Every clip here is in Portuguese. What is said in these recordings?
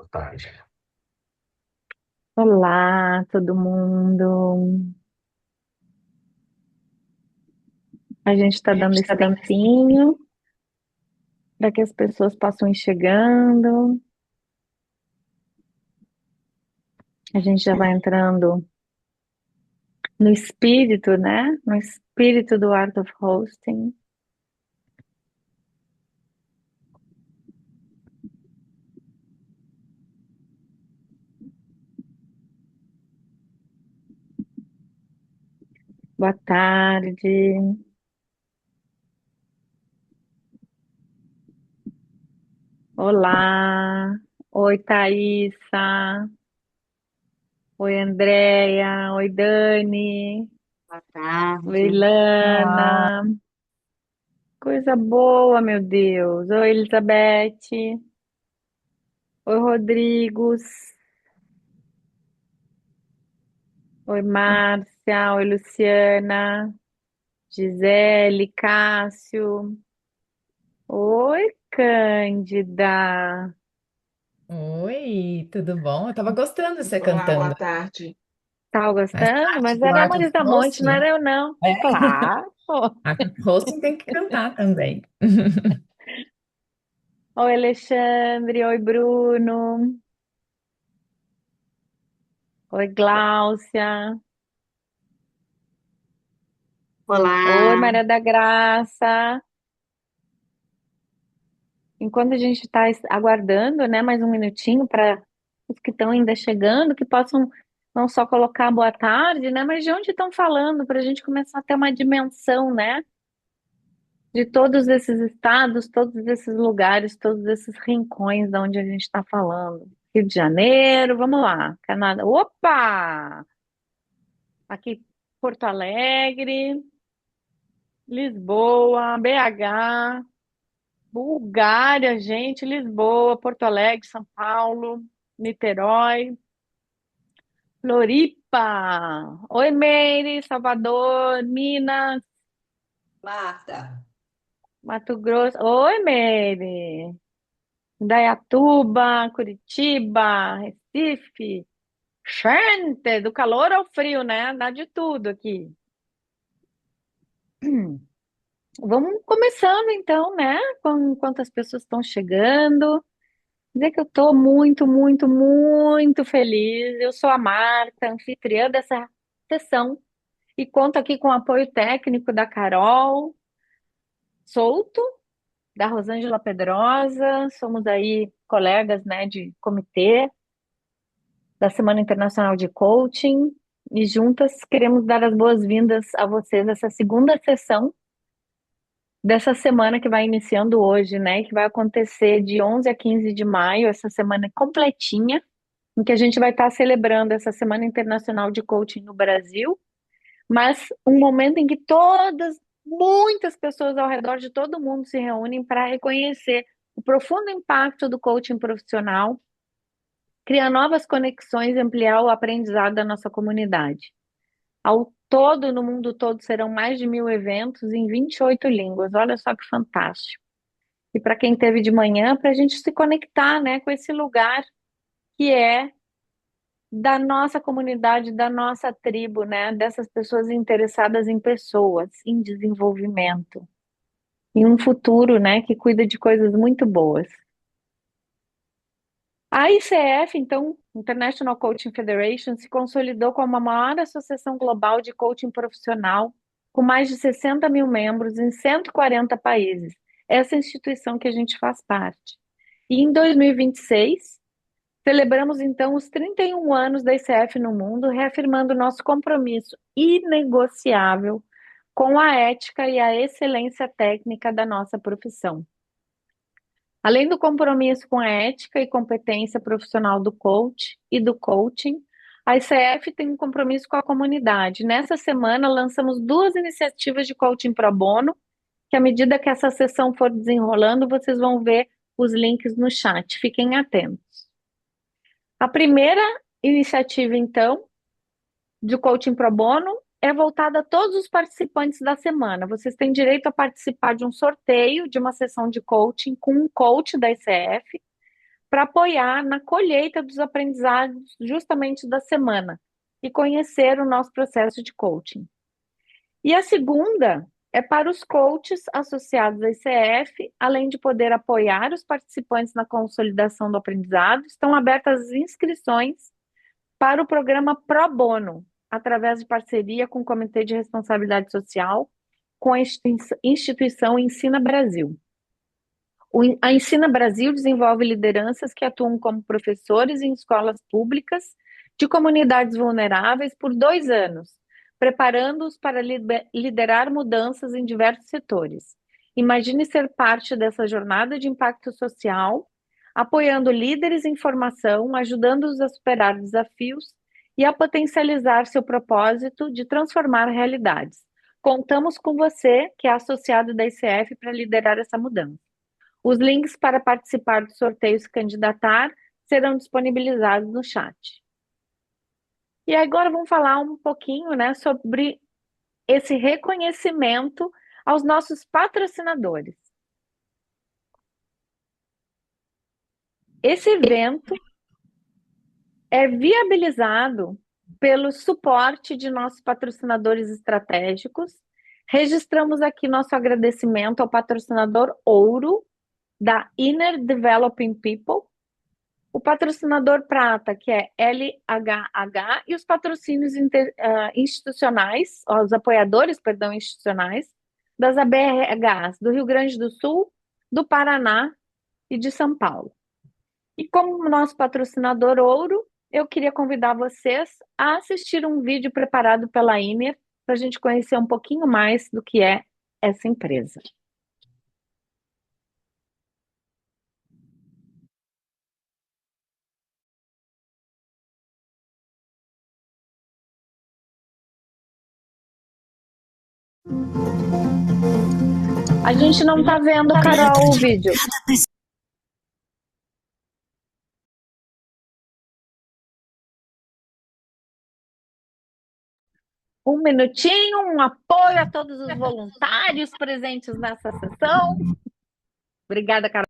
tarde. Olá, todo mundo. A gente está A gente dando está esse dando tempinho para que as pessoas possam ir chegando. A gente já vai entrando no espírito, né? No espírito do Art of Hosting. Boa tarde. Olá. Oi, Thaísa. Oi, Andréia. Oi, Dani. Boa Oi, tarde. Olá. Lana. Coisa boa, meu Deus. Oi, Elizabeth. Oi, Rodrigos. Oi, Márcia. Oi, Luciana. Gisele, Cássio. Oi, Cândida. Oi, tudo bom? Eu tava gostando de você Olá, boa cantando tarde. Tava essa gostando? parte Mas do era a Art of Marisa Monte, não era Hosting. eu, não. É, Claro. Art of Hosting tem que cantar também. Oi, Alexandre. Oi, Bruno. Oi, Gláucia. Oi, Olá. Maria da Graça. Enquanto a gente está aguardando, né, mais um minutinho para os que estão ainda chegando, que possam não só colocar boa tarde, né, mas de onde estão falando, para a gente começar a ter uma dimensão, né, de todos esses estados, todos esses lugares, todos esses rincões de onde a gente está falando. Rio de Janeiro, vamos lá, Canadá, opa! Aqui, Porto Alegre, Lisboa, BH, Bulgária, gente, Lisboa, Porto Alegre, São Paulo, Niterói, Floripa. Oi, Meire, Salvador, Minas, Marta. Mato Grosso. Oi, Meire. Indaiatuba, Curitiba, Recife. Gente, do calor ao frio, né? Dá de tudo aqui. Vamos começando então, né? Com quantas pessoas estão chegando. Dizer que eu estou muito, muito, muito feliz. Eu sou a Marta, anfitriã dessa sessão, e conto aqui com o apoio técnico da Carol Souto, da Rosângela Pedrosa. Somos aí colegas, né, de comitê da Semana Internacional de Coaching, e juntas queremos dar as boas-vindas a vocês nessa segunda sessão dessa semana que vai iniciando hoje, né, e que vai acontecer de 11 a 15 de maio, essa semana completinha em que a gente vai estar celebrando essa Semana Internacional de Coaching no Brasil, mas um momento em que muitas pessoas ao redor de todo mundo se reúnem para reconhecer o profundo impacto do coaching profissional, criar novas conexões e ampliar o aprendizado da nossa comunidade. Ao todo, no mundo todo, serão mais de 1.000 eventos em 28 línguas. Olha só que fantástico. E para quem teve de manhã, para a gente se conectar, né, com esse lugar que é da nossa comunidade, da nossa tribo, né? Dessas pessoas interessadas em pessoas, em desenvolvimento, em um futuro, né? Que cuida de coisas muito boas. A ICF, então, International Coaching Federation, se consolidou como a maior associação global de coaching profissional, com mais de 60 mil membros em 140 países. Essa instituição que a gente faz parte. E em 2026, celebramos então os 31 anos da ICF no mundo, reafirmando nosso compromisso inegociável com a ética e a excelência técnica da nossa profissão. Além do compromisso com a ética e competência profissional do coach e do coaching, a ICF tem um compromisso com a comunidade. Nessa semana, lançamos duas iniciativas de coaching pro bono, que à medida que essa sessão for desenrolando, vocês vão ver os links no chat. Fiquem atentos. A primeira iniciativa, então, de coaching pro bono é voltada a todos os participantes da semana. Vocês têm direito a participar de um sorteio de uma sessão de coaching com um coach da ICF, para apoiar na colheita dos aprendizados justamente da semana e conhecer o nosso processo de coaching. E a segunda é para os coaches associados à ICF, além de poder apoiar os participantes na consolidação do aprendizado, estão abertas as inscrições para o programa Pro Bono, através de parceria com o Comitê de Responsabilidade Social, com a instituição Ensina Brasil. A Ensina Brasil desenvolve lideranças que atuam como professores em escolas públicas de comunidades vulneráveis por 2 anos, preparando-os para liderar mudanças em diversos setores. Imagine ser parte dessa jornada de impacto social, apoiando líderes em formação, ajudando-os a superar desafios e a potencializar seu propósito de transformar realidades. Contamos com você, que é associado da ICF, para liderar essa mudança. Os links para participar do sorteio e se candidatar serão disponibilizados no chat. E agora vamos falar um pouquinho, né, sobre esse reconhecimento aos nossos patrocinadores. Esse evento é viabilizado pelo suporte de nossos patrocinadores estratégicos. Registramos aqui nosso agradecimento ao patrocinador Ouro, da Inner Developing People, o patrocinador prata, que é LHH, e os patrocínios institucionais, os apoiadores, perdão, institucionais, das ABRHs do Rio Grande do Sul, do Paraná e de São Paulo. E como nosso patrocinador Ouro, eu queria convidar vocês a assistir um vídeo preparado pela Inner, para a gente conhecer um pouquinho mais do que é essa empresa. A gente não está vendo, Carol, o vídeo. Um minutinho, um apoio a todos os voluntários presentes nessa sessão. Obrigada, Carol.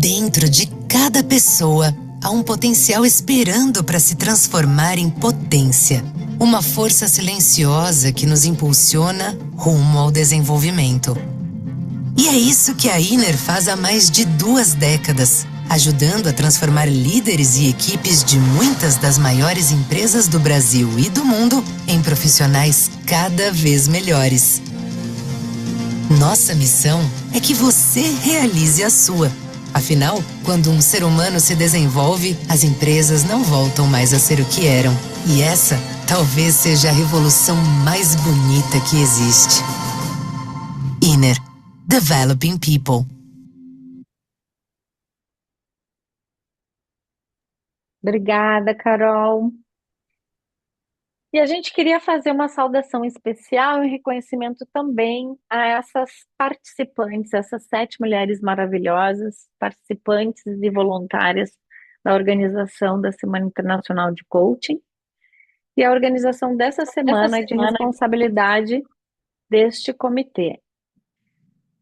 Dentro de cada pessoa há um potencial esperando para se transformar em potência. Uma força silenciosa que nos impulsiona rumo ao desenvolvimento. E é isso que a Inner faz há mais de 2 décadas, ajudando a transformar líderes e equipes de muitas das maiores empresas do Brasil e do mundo em profissionais cada vez melhores. Nossa missão é que você realize a sua. Afinal, quando um ser humano se desenvolve, as empresas não voltam mais a ser o que eram. E essa talvez seja a revolução mais bonita que existe. Inner, Developing People. Obrigada, Carol. E a gente queria fazer uma saudação especial em reconhecimento também a essas participantes, essas 7 mulheres maravilhosas, participantes e voluntárias da organização da Semana Internacional de Coaching. E a organização dessa semana é de responsabilidade deste comitê.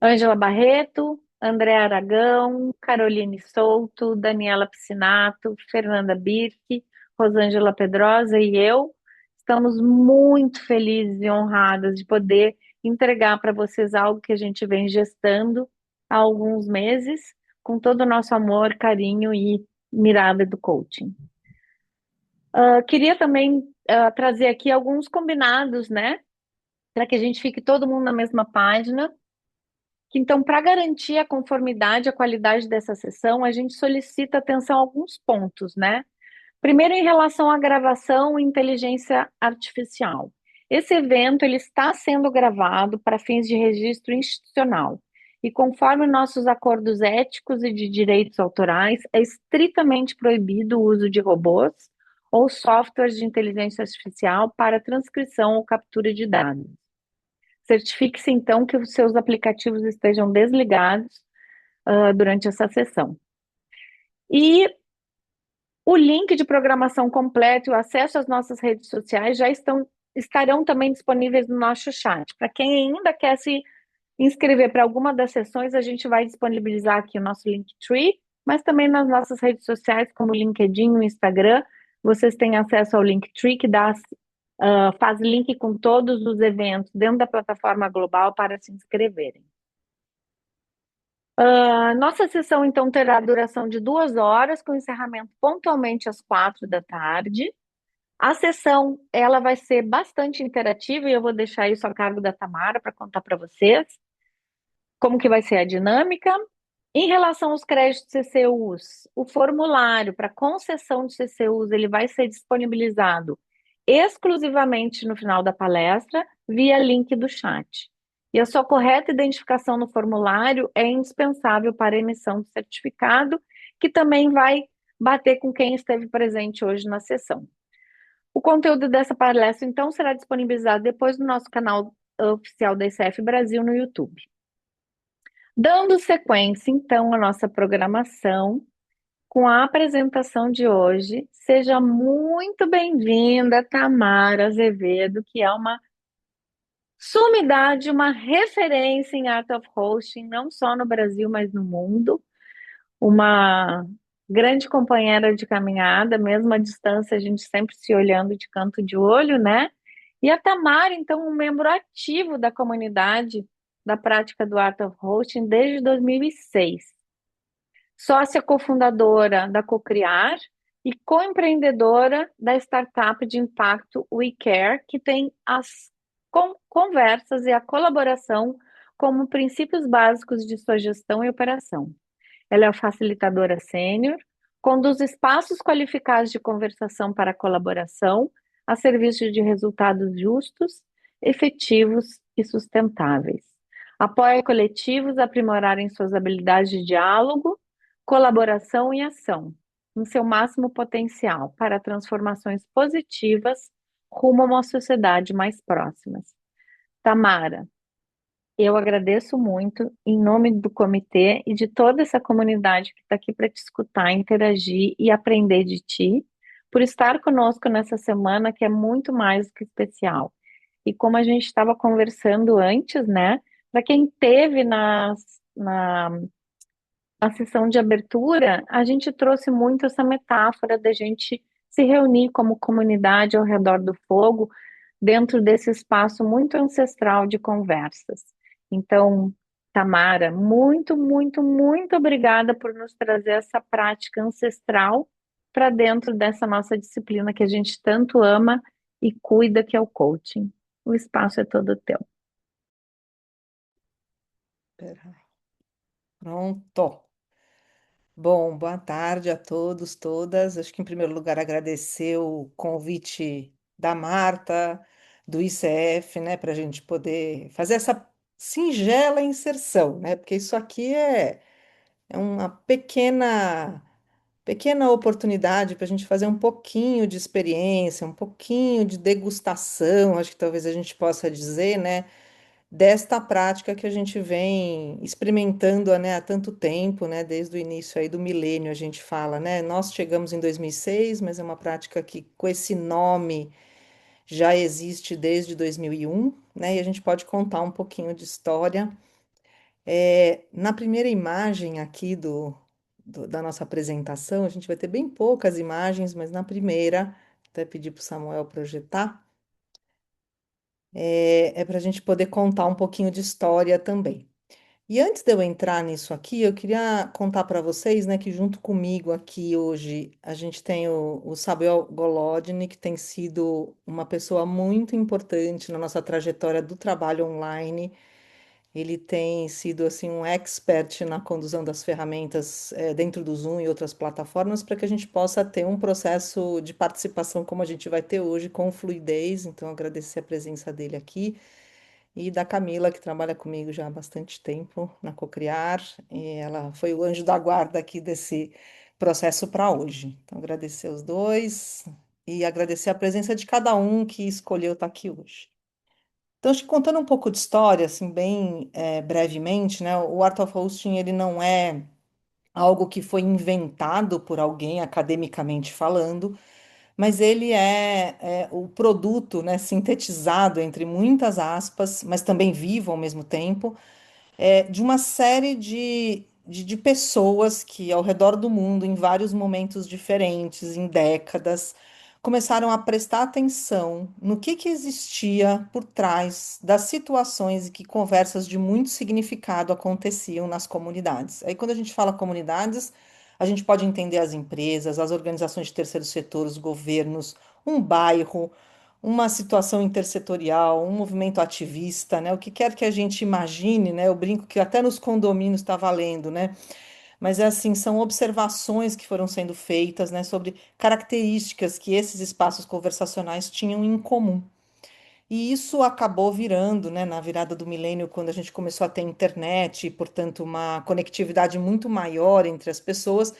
Ângela Barreto, André Aragão, Caroline Souto, Daniela Piscinato, Fernanda Birk, Rosângela Pedrosa e eu estamos muito felizes e honradas de poder entregar para vocês algo que a gente vem gestando há alguns meses, com todo o nosso amor, carinho e mirada do coaching. Queria também trazer aqui alguns combinados, né? Para que a gente fique todo mundo na mesma página. Então, para garantir a conformidade e a qualidade dessa sessão, a gente solicita atenção a alguns pontos, né? Primeiro, em relação à gravação e inteligência artificial. Esse evento ele está sendo gravado para fins de registro institucional e, conforme nossos acordos éticos e de direitos autorais, é estritamente proibido o uso de robôs ou softwares de inteligência artificial para transcrição ou captura de dados. Certifique-se, então, que os seus aplicativos estejam desligados durante essa sessão. E o link de programação completo e o acesso às nossas redes sociais já estarão também disponíveis no nosso chat. Para quem ainda quer se inscrever para alguma das sessões, a gente vai disponibilizar aqui o nosso Linktree, mas também nas nossas redes sociais, como o LinkedIn e o Instagram, vocês têm acesso ao Linktree, que faz link com todos os eventos dentro da plataforma global para se inscreverem. Nossa sessão, então, terá duração de 2 horas, com encerramento pontualmente às 4 da tarde. A sessão, ela vai ser bastante interativa e eu vou deixar isso a cargo da Tamara para contar para vocês como que vai ser a dinâmica. Em relação aos créditos CCUs, o formulário para concessão de CCUs, ele vai ser disponibilizado exclusivamente no final da palestra, via link do chat. E a sua correta identificação no formulário é indispensável para a emissão do certificado, que também vai bater com quem esteve presente hoje na sessão. O conteúdo dessa palestra, então, será disponibilizado depois no nosso canal oficial da ICF Brasil no YouTube. Dando sequência, então, à nossa programação, com a apresentação de hoje, seja muito bem-vinda, Tamara Azevedo, que é uma sumidade, uma referência em Art of Hosting, não só no Brasil, mas no mundo. Uma grande companheira de caminhada, mesmo à distância, a gente sempre se olhando de canto de olho, né? E a Tamara, então, um membro ativo da comunidade da prática do Art of Hosting desde 2006. Sócia cofundadora da Cocriar e co-empreendedora da startup de impacto WeCare, que tem as conversas e a colaboração como princípios básicos de sua gestão e operação. Ela é facilitadora sênior, conduz espaços qualificados de conversação para colaboração a serviço de resultados justos, efetivos e sustentáveis. Apoia coletivos a aprimorarem suas habilidades de diálogo, colaboração e ação, em seu máximo potencial para transformações positivas rumo a uma sociedade mais próxima. Tamara, eu agradeço muito, em nome do comitê e de toda essa comunidade que está aqui para te escutar, interagir e aprender de ti, por estar conosco nessa semana que é muito mais do que especial. E como a gente estava conversando antes, né? Para quem teve na sessão de abertura, a gente trouxe muito essa metáfora da gente se reunir como comunidade ao redor do fogo, dentro desse espaço muito ancestral de conversas. Então, Tamara, muito, muito, muito obrigada por nos trazer essa prática ancestral para dentro dessa nossa disciplina que a gente tanto ama e cuida, que é o coaching. O espaço é todo teu. Pera. Pronto. Bom, boa tarde a todos, todas. Acho que, em primeiro lugar, agradecer o convite da Marta, do ICF, né, para a gente poder fazer essa singela inserção, né, porque isso aqui é uma pequena oportunidade para a gente fazer um pouquinho de experiência, um pouquinho de degustação, acho que talvez a gente possa dizer, né, desta prática que a gente vem experimentando, né, há tanto tempo, né, desde o início aí do milênio a gente fala, né, nós chegamos em 2006, mas é uma prática que com esse nome já existe desde 2001, né, e a gente pode contar um pouquinho de história. Na primeira imagem aqui da nossa apresentação, a gente vai ter bem poucas imagens, mas na primeira, até pedir para o Samuel projetar, é para a gente poder contar um pouquinho de história também. E antes de eu entrar nisso aqui, eu queria contar para vocês, né, que junto comigo aqui hoje a gente tem o Samuel Golodny, que tem sido uma pessoa muito importante na nossa trajetória do trabalho online. Ele tem sido assim um expert na condução das ferramentas dentro do Zoom e outras plataformas para que a gente possa ter um processo de participação como a gente vai ter hoje com fluidez. Então, agradecer a presença dele aqui e da Camila, que trabalha comigo já há bastante tempo na Cocriar, e ela foi o anjo da guarda aqui desse processo para hoje. Então, agradecer os dois e agradecer a presença de cada um que escolheu estar aqui hoje. Então, acho que contando um pouco de história, assim, bem brevemente, né? O Art of Hosting, ele não é algo que foi inventado por alguém academicamente falando, mas ele é o produto, né, sintetizado entre muitas aspas, mas também vivo ao mesmo tempo, de uma série de pessoas que, ao redor do mundo, em vários momentos diferentes, em décadas, começaram a prestar atenção no que existia por trás das situações e que conversas de muito significado aconteciam nas comunidades. Aí, quando a gente fala comunidades, a gente pode entender as empresas, as organizações de terceiro setor, os governos, um bairro, uma situação intersetorial, um movimento ativista, né? O que quer que a gente imagine, né? Eu brinco que até nos condomínios está valendo, né? Mas é assim, são observações que foram sendo feitas, né, sobre características que esses espaços conversacionais tinham em comum. E isso acabou virando, né, na virada do milênio, quando a gente começou a ter internet, e, portanto, uma conectividade muito maior entre as pessoas,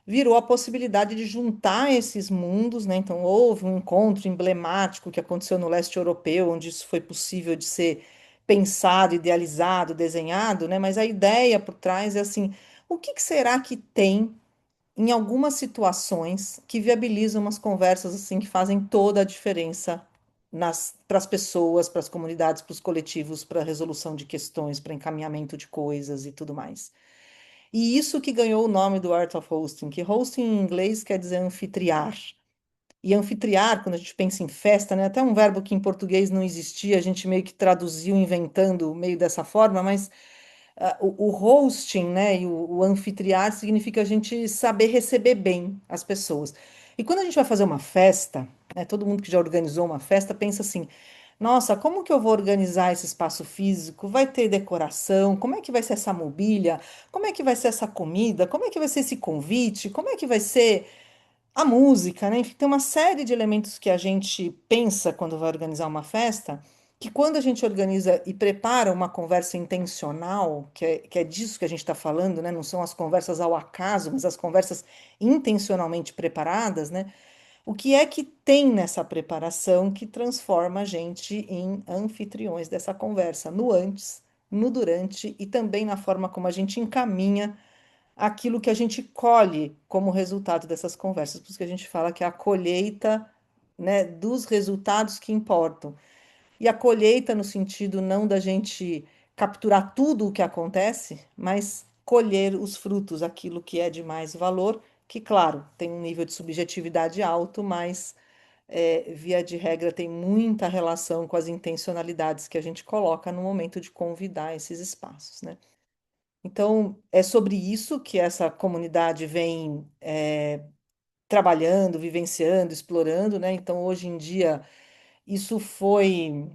virou a possibilidade de juntar esses mundos, né? Então, houve um encontro emblemático que aconteceu no leste europeu, onde isso foi possível de ser pensado, idealizado, desenhado, né? Mas a ideia por trás é assim, o que será que tem em algumas situações que viabilizam umas conversas assim que fazem toda a diferença para as pessoas, para as comunidades, para os coletivos, para a resolução de questões, para encaminhamento de coisas e tudo mais. E isso que ganhou o nome do Art of Hosting, que hosting em inglês quer dizer anfitriar. E anfitriar, quando a gente pensa em festa, né, até um verbo que em português não existia, a gente meio que traduziu inventando meio dessa forma, mas o hosting, né, e o anfitriar significa a gente saber receber bem as pessoas. E quando a gente vai fazer uma festa, né, todo mundo que já organizou uma festa pensa assim: nossa, como que eu vou organizar esse espaço físico? Vai ter decoração? Como é que vai ser essa mobília? Como é que vai ser essa comida? Como é que vai ser esse convite? Como é que vai ser a música, né? Enfim, tem uma série de elementos que a gente pensa quando vai organizar uma festa, que quando a gente organiza e prepara uma conversa intencional, que é disso que a gente está falando, né? Não são as conversas ao acaso, mas as conversas intencionalmente preparadas, né? O que é que tem nessa preparação que transforma a gente em anfitriões dessa conversa, no antes, no durante e também na forma como a gente encaminha aquilo que a gente colhe como resultado dessas conversas, por isso que a gente fala que é a colheita, né, dos resultados que importam. E a colheita no sentido não da gente capturar tudo o que acontece, mas colher os frutos, aquilo que é de mais valor, que, claro, tem um nível de subjetividade alto, mas via de regra tem muita relação com as intencionalidades que a gente coloca no momento de convidar esses espaços, né? Então, é sobre isso que essa comunidade vem trabalhando, vivenciando, explorando, né? Então, hoje em dia, isso foi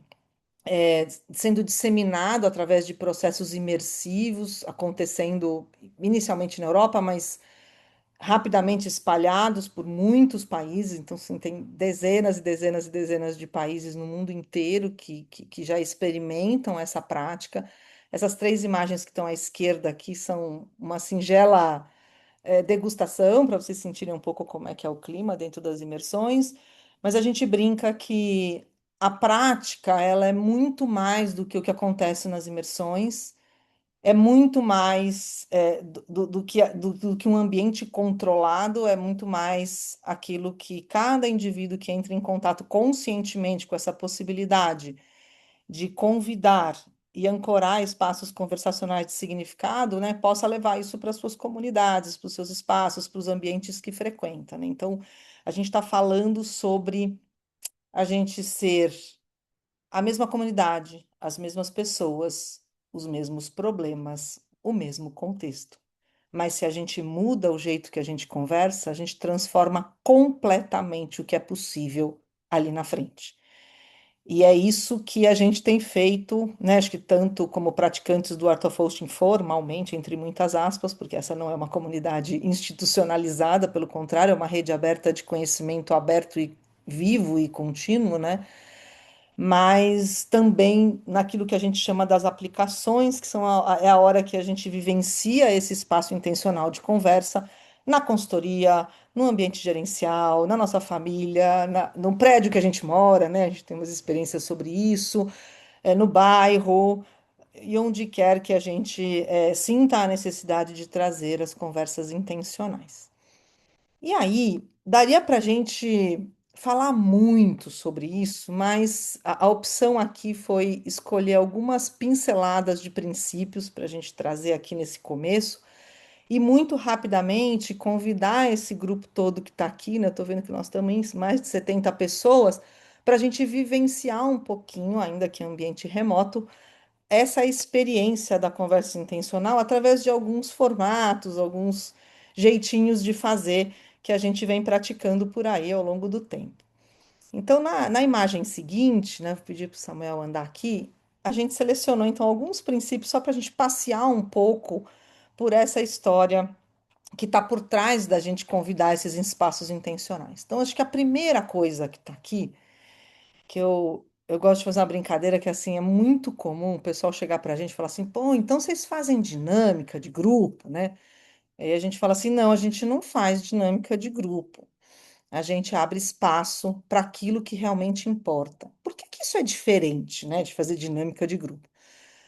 sendo disseminado através de processos imersivos, acontecendo inicialmente na Europa, mas rapidamente espalhados por muitos países. Então, sim, tem dezenas e dezenas e dezenas de países no mundo inteiro que já experimentam essa prática. Essas três imagens que estão à esquerda aqui são uma singela degustação, para vocês sentirem um pouco como é que é o clima dentro das imersões, mas a gente brinca que a prática, ela é muito mais do que o que acontece nas imersões, é muito mais do que um ambiente controlado, é muito mais aquilo que cada indivíduo que entra em contato conscientemente com essa possibilidade de convidar e ancorar espaços conversacionais de significado, né, possa levar isso para as suas comunidades, para os seus espaços, para os ambientes que frequenta, né? Então, a gente está falando sobre a gente ser a mesma comunidade, as mesmas pessoas, os mesmos problemas, o mesmo contexto. Mas se a gente muda o jeito que a gente conversa, a gente transforma completamente o que é possível ali na frente. E é isso que a gente tem feito, né? Acho que tanto como praticantes do Art of Hosting formalmente, entre muitas aspas, porque essa não é uma comunidade institucionalizada, pelo contrário, é uma rede aberta de conhecimento aberto e vivo e contínuo, né? Mas também naquilo que a gente chama das aplicações, que são é a hora que a gente vivencia esse espaço intencional de conversa na consultoria, no ambiente gerencial, na nossa família, no prédio que a gente mora, né? A gente tem umas experiências sobre isso, no bairro, e onde quer que a gente sinta a necessidade de trazer as conversas intencionais. E aí, daria para a gente falar muito sobre isso, mas a opção aqui foi escolher algumas pinceladas de princípios para a gente trazer aqui nesse começo e muito rapidamente convidar esse grupo todo que está aqui, né? Estou vendo que nós estamos em mais de 70 pessoas, para a gente vivenciar um pouquinho, ainda que em ambiente remoto, essa experiência da conversa intencional através de alguns formatos, alguns jeitinhos de fazer que a gente vem praticando por aí ao longo do tempo. Então, na imagem seguinte, né, vou pedir para o Samuel andar aqui, a gente selecionou então alguns princípios só para a gente passear um pouco por essa história que está por trás da gente convidar esses espaços intencionais. Então, acho que a primeira coisa que está aqui, que eu gosto de fazer uma brincadeira que assim é muito comum o pessoal chegar para a gente e falar assim, pô, então vocês fazem dinâmica de grupo, né? Aí a gente fala assim, não, a gente não faz dinâmica de grupo. A gente abre espaço para aquilo que realmente importa. Por que que isso é diferente, né, de fazer dinâmica de grupo?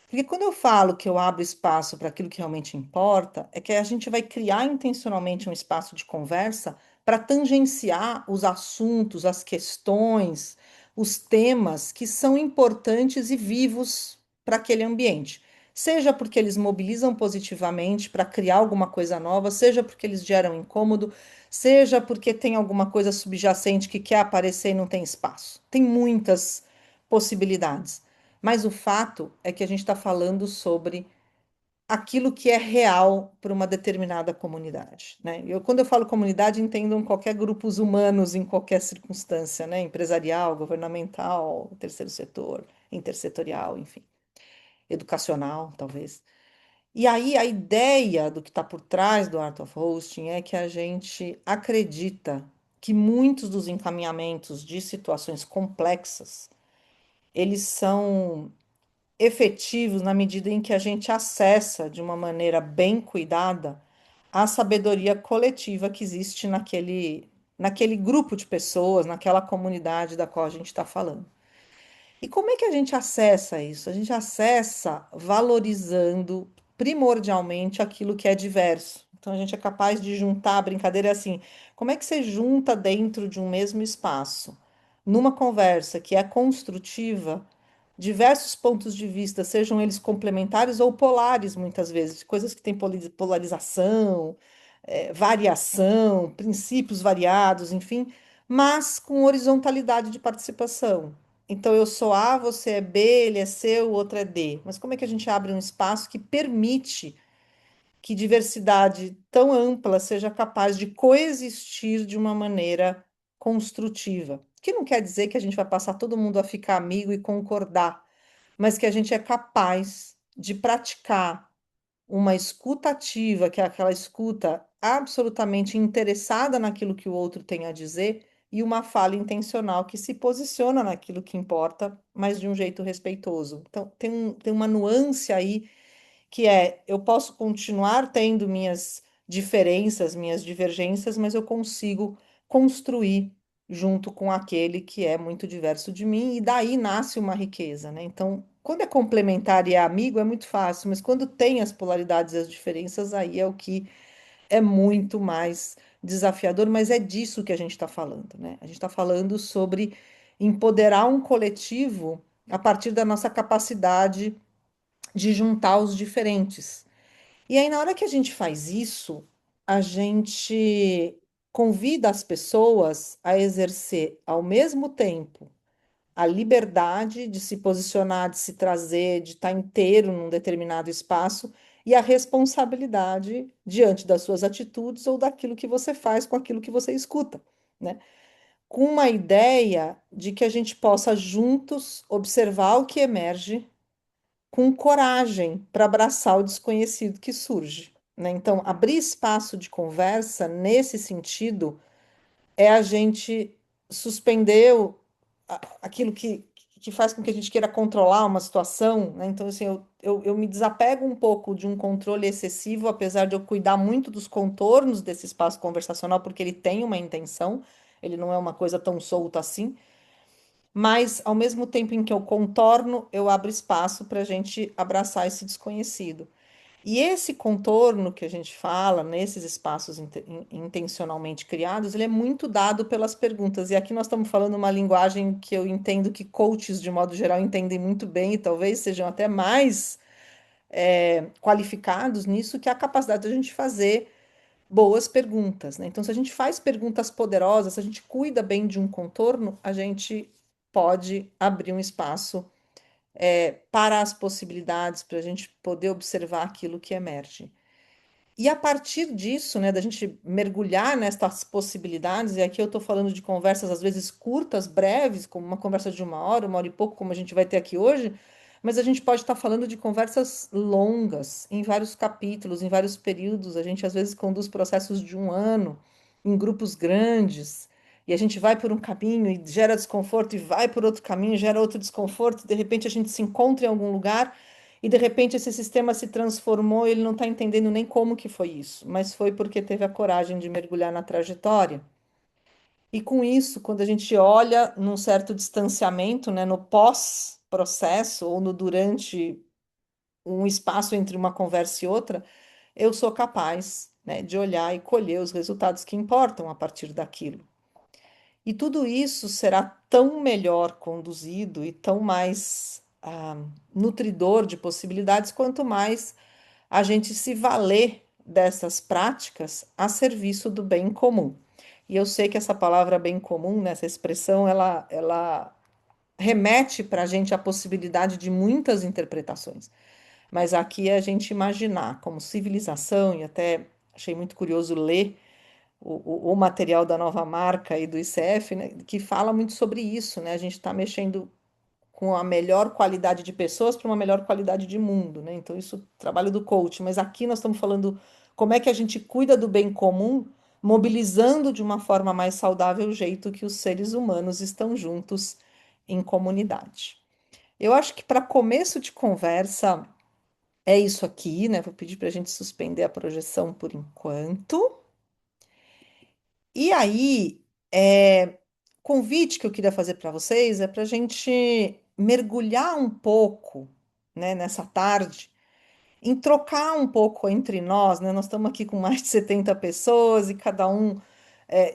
Porque quando eu falo que eu abro espaço para aquilo que realmente importa, é que a gente vai criar intencionalmente um espaço de conversa para tangenciar os assuntos, as questões, os temas que são importantes e vivos para aquele ambiente. Seja porque eles mobilizam positivamente para criar alguma coisa nova, seja porque eles geram incômodo, seja porque tem alguma coisa subjacente que quer aparecer e não tem espaço. Tem muitas possibilidades. Mas o fato é que a gente está falando sobre aquilo que é real para uma determinada comunidade, né? Quando eu falo comunidade, entendam qualquer grupos humanos em qualquer circunstância, né? Empresarial, governamental, terceiro setor, intersetorial, enfim, educacional, talvez. E aí a ideia do que está por trás do Art of Hosting é que a gente acredita que muitos dos encaminhamentos de situações complexas, eles são efetivos na medida em que a gente acessa de uma maneira bem cuidada a sabedoria coletiva que existe naquele grupo de pessoas, naquela comunidade da qual a gente está falando. E como é que a gente acessa isso? A gente acessa valorizando primordialmente aquilo que é diverso. Então a gente é capaz de juntar, a brincadeira é assim, como é que você junta dentro de um mesmo espaço, numa conversa que é construtiva, diversos pontos de vista, sejam eles complementares ou polares, muitas vezes, coisas que têm polarização, variação, princípios variados, enfim, mas com horizontalidade de participação. Então, eu sou A, você é B, ele é C, o outro é D. Mas como é que a gente abre um espaço que permite que diversidade tão ampla seja capaz de coexistir de uma maneira construtiva? Que não quer dizer que a gente vai passar todo mundo a ficar amigo e concordar, mas que a gente é capaz de praticar uma escuta ativa, que é aquela escuta absolutamente interessada naquilo que o outro tem a dizer, e uma fala intencional que se posiciona naquilo que importa, mas de um jeito respeitoso. Então, tem uma nuance aí que é: eu posso continuar tendo minhas diferenças, minhas divergências, mas eu consigo construir junto com aquele que é muito diverso de mim, e daí nasce uma riqueza, né? Então, quando é complementar e é amigo, é muito fácil, mas quando tem as polaridades e as diferenças, aí é o que é muito mais desafiador, mas é disso que a gente está falando, né? A gente está falando sobre empoderar um coletivo a partir da nossa capacidade de juntar os diferentes. E aí, na hora que a gente faz isso, a gente convida as pessoas a exercer ao mesmo tempo a liberdade de se posicionar, de se trazer, de estar inteiro num determinado espaço e a responsabilidade diante das suas atitudes ou daquilo que você faz com aquilo que você escuta, né? Com uma ideia de que a gente possa juntos observar o que emerge com coragem para abraçar o desconhecido que surge, né? Então, abrir espaço de conversa nesse sentido é a gente suspender aquilo que faz com que a gente queira controlar uma situação, né? Então, assim, eu me desapego um pouco de um controle excessivo, apesar de eu cuidar muito dos contornos desse espaço conversacional, porque ele tem uma intenção, ele não é uma coisa tão solta assim, mas ao mesmo tempo em que eu contorno, eu abro espaço para a gente abraçar esse desconhecido. E esse contorno que a gente fala, nesses espaços intencionalmente criados, ele é muito dado pelas perguntas. E aqui nós estamos falando uma linguagem que eu entendo que coaches, de modo geral, entendem muito bem e talvez sejam até mais qualificados nisso, que é a capacidade de a gente fazer boas perguntas, né? Então, se a gente faz perguntas poderosas, se a gente cuida bem de um contorno, a gente pode abrir um espaço para as possibilidades, para a gente poder observar aquilo que emerge. E a partir disso, né, da gente mergulhar nessas possibilidades, e aqui eu estou falando de conversas às vezes curtas, breves, como uma conversa de uma hora e pouco, como a gente vai ter aqui hoje, mas a gente pode estar falando de conversas longas, em vários capítulos, em vários períodos. A gente às vezes conduz processos de um ano, em grupos grandes, e a gente vai por um caminho e gera desconforto, e vai por outro caminho, gera outro desconforto, e de repente a gente se encontra em algum lugar. E de repente esse sistema se transformou, ele não está entendendo nem como que foi isso, mas foi porque teve a coragem de mergulhar na trajetória. E com isso, quando a gente olha num certo distanciamento, né, no pós-processo ou no durante um espaço entre uma conversa e outra, eu sou capaz, né, de olhar e colher os resultados que importam a partir daquilo. E tudo isso será tão melhor conduzido e tão mais nutridor de possibilidades quanto mais a gente se valer dessas práticas a serviço do bem comum. E eu sei que essa palavra bem comum, nessa expressão, ela remete para a gente a possibilidade de muitas interpretações. Mas aqui é a gente imaginar como civilização, e até achei muito curioso ler o material da nova marca e do ICF, né, que fala muito sobre isso, né? A gente está mexendo com a melhor qualidade de pessoas para uma melhor qualidade de mundo, né? Então, isso é o trabalho do coach, mas aqui nós estamos falando como é que a gente cuida do bem comum, mobilizando de uma forma mais saudável o jeito que os seres humanos estão juntos em comunidade. Eu acho que para começo de conversa é isso aqui, né? Vou pedir para a gente suspender a projeção por enquanto. E aí, convite que eu queria fazer para vocês é para a gente mergulhar um pouco, né, nessa tarde, em trocar um pouco entre nós, né? Nós estamos aqui com mais de 70 pessoas e cada um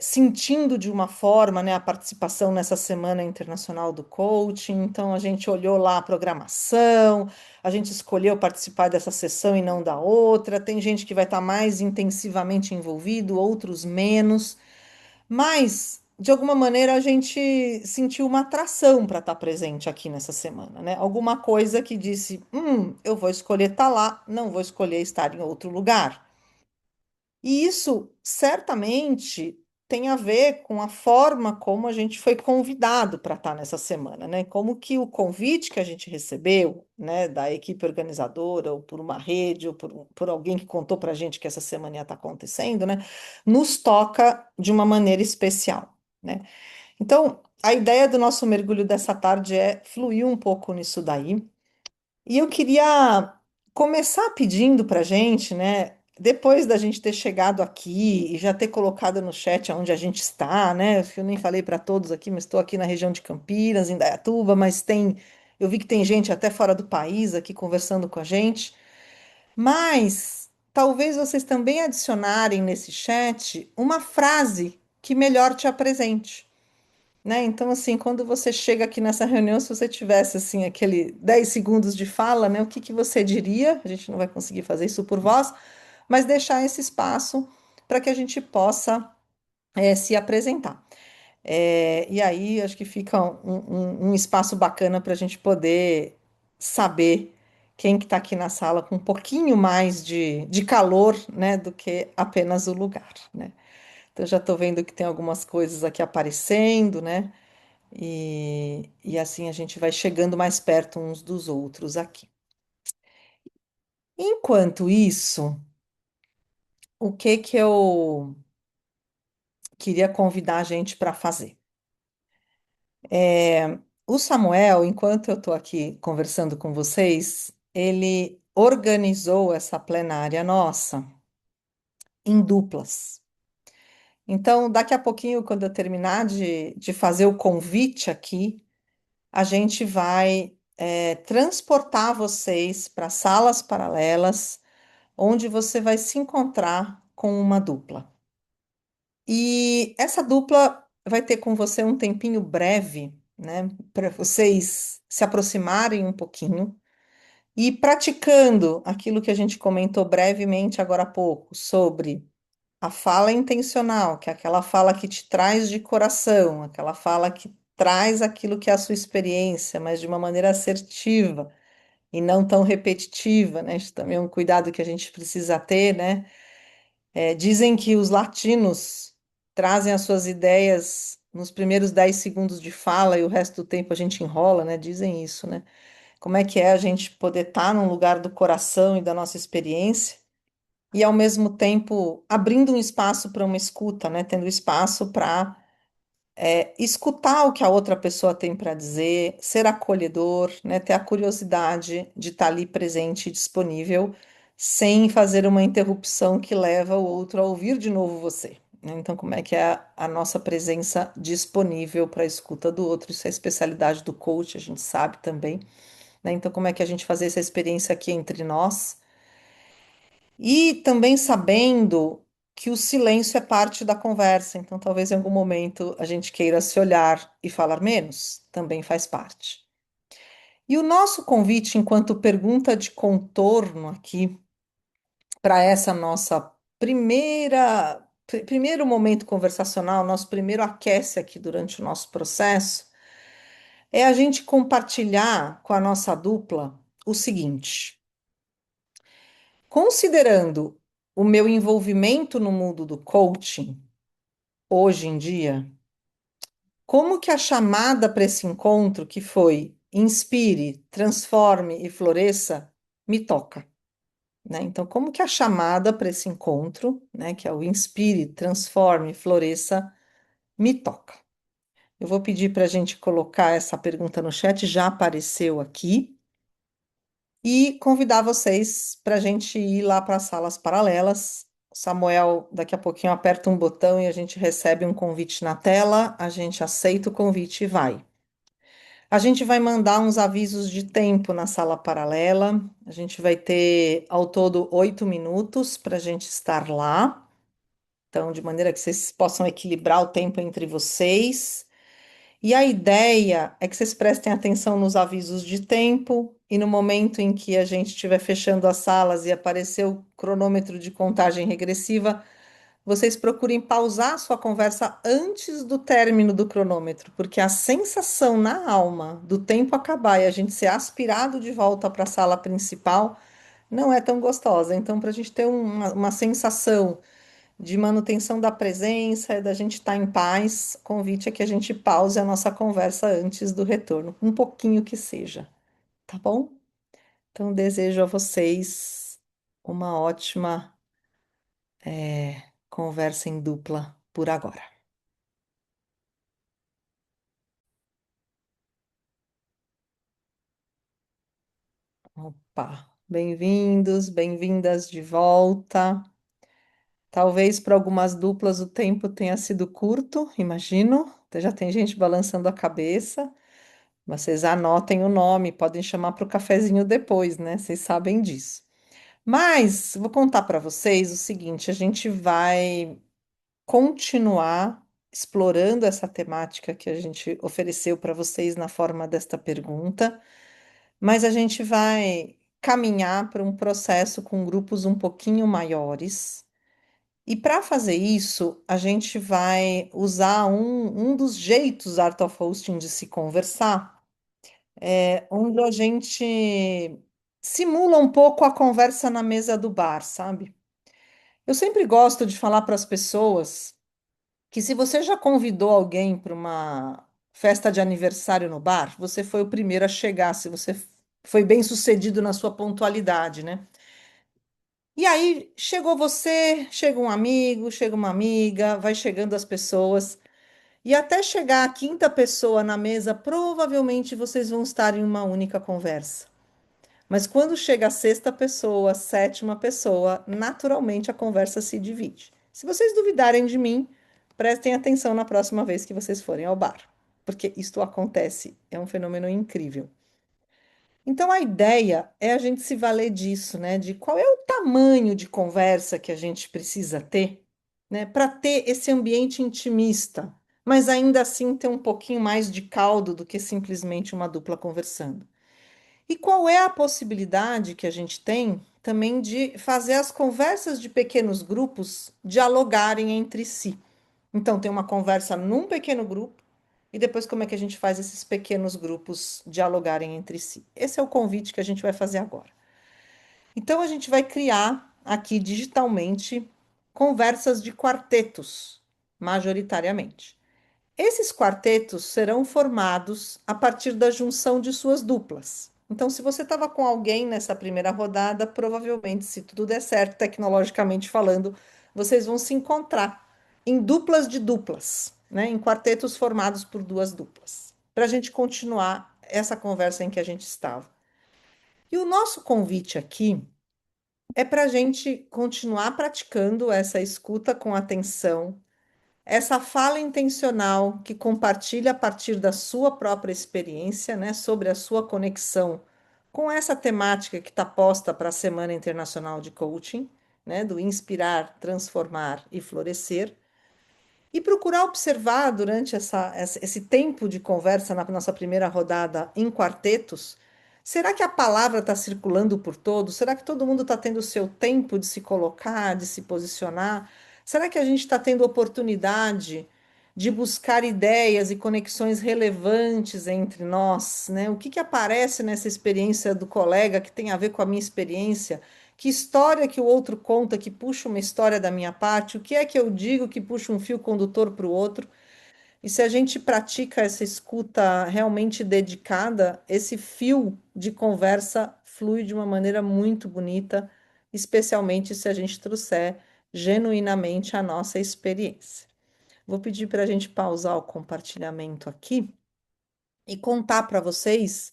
sentindo de uma forma, né, a participação nessa Semana Internacional do Coaching. Então, a gente olhou lá a programação, a gente escolheu participar dessa sessão e não da outra. Tem gente que vai estar mais intensivamente envolvido, outros menos. Mas, de alguma maneira, a gente sentiu uma atração para estar presente aqui nessa semana, né? Alguma coisa que disse: eu vou escolher estar lá, não vou escolher estar em outro lugar. E isso certamente tem a ver com a forma como a gente foi convidado para estar nessa semana, né? Como que o convite que a gente recebeu, né, da equipe organizadora, ou por uma rede, ou por alguém que contou para a gente que essa semana ia estar acontecendo, né, nos toca de uma maneira especial, né? Então, a ideia do nosso mergulho dessa tarde é fluir um pouco nisso daí. E eu queria começar pedindo para a gente, né? Depois da gente ter chegado aqui e já ter colocado no chat onde a gente está, né? Eu nem falei para todos aqui, mas estou aqui na região de Campinas, em Indaiatuba, mas eu vi que tem gente até fora do país aqui conversando com a gente. Mas talvez vocês também adicionarem nesse chat uma frase que melhor te apresente, né? Então, assim, quando você chega aqui nessa reunião, se você tivesse, assim, aquele 10 segundos de fala, né? O que que você diria? A gente não vai conseguir fazer isso por voz, mas deixar esse espaço para que a gente possa se apresentar. E aí, acho que fica um espaço bacana para a gente poder saber quem que está aqui na sala com um pouquinho mais de calor, né, do que apenas o lugar, né? Então, já estou vendo que tem algumas coisas aqui aparecendo, né? E assim a gente vai chegando mais perto uns dos outros aqui. Enquanto isso, o que que eu queria convidar a gente para fazer? O Samuel, enquanto eu estou aqui conversando com vocês, ele organizou essa plenária nossa em duplas. Então, daqui a pouquinho, quando eu terminar de fazer o convite aqui, a gente vai transportar vocês para salas paralelas, onde você vai se encontrar com uma dupla. E essa dupla vai ter com você um tempinho breve, né, para vocês se aproximarem um pouquinho e ir praticando aquilo que a gente comentou brevemente agora há pouco sobre a fala intencional, que é aquela fala que te traz de coração, aquela fala que traz aquilo que é a sua experiência, mas de uma maneira assertiva e não tão repetitiva, né? Isso também é um cuidado que a gente precisa ter, né? Dizem que os latinos trazem as suas ideias nos primeiros 10 segundos de fala e o resto do tempo a gente enrola, né? Dizem isso, né? Como é que é a gente poder estar num lugar do coração e da nossa experiência e ao mesmo tempo abrindo um espaço para uma escuta, né? Tendo espaço para escutar o que a outra pessoa tem para dizer, ser acolhedor, né? Ter a curiosidade de estar ali presente e disponível, sem fazer uma interrupção que leva o outro a ouvir de novo você, né? Então, como é que é a nossa presença disponível para a escuta do outro? Isso é a especialidade do coach, a gente sabe também, né? Então, como é que a gente faz essa experiência aqui entre nós? E também sabendo que o silêncio é parte da conversa, então talvez em algum momento a gente queira se olhar e falar menos, também faz parte. E o nosso convite, enquanto pergunta de contorno aqui, para essa nossa primeiro momento conversacional, nosso primeiro aquece aqui durante o nosso processo, é a gente compartilhar com a nossa dupla o seguinte. Considerando o meu envolvimento no mundo do coaching, hoje em dia, como que a chamada para esse encontro, que foi inspire, transforme e floresça, me toca, né? Então, como que a chamada para esse encontro, né, que é o inspire, transforme, floresça, me toca? Eu vou pedir para a gente colocar essa pergunta no chat, já apareceu aqui. E convidar vocês para a gente ir lá para as salas paralelas. Samuel, daqui a pouquinho aperta um botão e a gente recebe um convite na tela, a gente aceita o convite e vai. A gente vai mandar uns avisos de tempo na sala paralela. A gente vai ter ao todo 8 minutos para a gente estar lá. Então, de maneira que vocês possam equilibrar o tempo entre vocês. E a ideia é que vocês prestem atenção nos avisos de tempo e no momento em que a gente estiver fechando as salas e aparecer o cronômetro de contagem regressiva, vocês procurem pausar a sua conversa antes do término do cronômetro, porque a sensação na alma do tempo acabar e a gente ser aspirado de volta para a sala principal não é tão gostosa. Então, para a gente ter uma sensação de manutenção da presença, da gente estar em paz, o convite é que a gente pause a nossa conversa antes do retorno, um pouquinho que seja, tá bom? Então, desejo a vocês uma ótima, conversa em dupla por agora. Opa, bem-vindos, bem-vindas de volta. Talvez para algumas duplas o tempo tenha sido curto, imagino. Já tem gente balançando a cabeça. Vocês anotem o nome, podem chamar para o cafezinho depois, né? Vocês sabem disso. Mas vou contar para vocês o seguinte: a gente vai continuar explorando essa temática que a gente ofereceu para vocês na forma desta pergunta, mas a gente vai caminhar para um processo com grupos um pouquinho maiores. E para fazer isso, a gente vai usar um dos jeitos Art of Hosting de se conversar onde a gente simula um pouco a conversa na mesa do bar, sabe? Eu sempre gosto de falar para as pessoas que se você já convidou alguém para uma festa de aniversário no bar, você foi o primeiro a chegar, se você foi bem sucedido na sua pontualidade, né? E aí chegou você, chega um amigo, chega uma amiga, vai chegando as pessoas. E até chegar a quinta pessoa na mesa, provavelmente vocês vão estar em uma única conversa. Mas quando chega a sexta pessoa, a sétima pessoa, naturalmente a conversa se divide. Se vocês duvidarem de mim, prestem atenção na próxima vez que vocês forem ao bar, porque isto acontece, é um fenômeno incrível. Então a ideia é a gente se valer disso, né? De qual é o tamanho de conversa que a gente precisa ter, né, para ter esse ambiente intimista, mas ainda assim ter um pouquinho mais de caldo do que simplesmente uma dupla conversando. E qual é a possibilidade que a gente tem também de fazer as conversas de pequenos grupos dialogarem entre si? Então, tem uma conversa num pequeno grupo, e depois como é que a gente faz esses pequenos grupos dialogarem entre si? Esse é o convite que a gente vai fazer agora. Então, a gente vai criar aqui digitalmente conversas de quartetos, majoritariamente. Esses quartetos serão formados a partir da junção de suas duplas. Então, se você estava com alguém nessa primeira rodada, provavelmente, se tudo der certo, tecnologicamente falando, vocês vão se encontrar em duplas de duplas, né? Em quartetos formados por duas duplas, para a gente continuar essa conversa em que a gente estava. E o nosso convite aqui é para a gente continuar praticando essa escuta com atenção, essa fala intencional que compartilha a partir da sua própria experiência, né, sobre a sua conexão com essa temática que está posta para a Semana Internacional de Coaching, né, do inspirar, transformar e florescer. E procurar observar durante esse tempo de conversa na nossa primeira rodada em quartetos, será que a palavra está circulando por todos? Será que todo mundo está tendo o seu tempo de se colocar, de se posicionar? Será que a gente está tendo oportunidade de buscar ideias e conexões relevantes entre nós, né? O que que aparece nessa experiência do colega que tem a ver com a minha experiência? Que história que o outro conta que puxa uma história da minha parte? O que é que eu digo que puxa um fio condutor para o outro? E se a gente pratica essa escuta realmente dedicada, esse fio de conversa flui de uma maneira muito bonita, especialmente se a gente trouxer genuinamente a nossa experiência. Vou pedir para a gente pausar o compartilhamento aqui e contar para vocês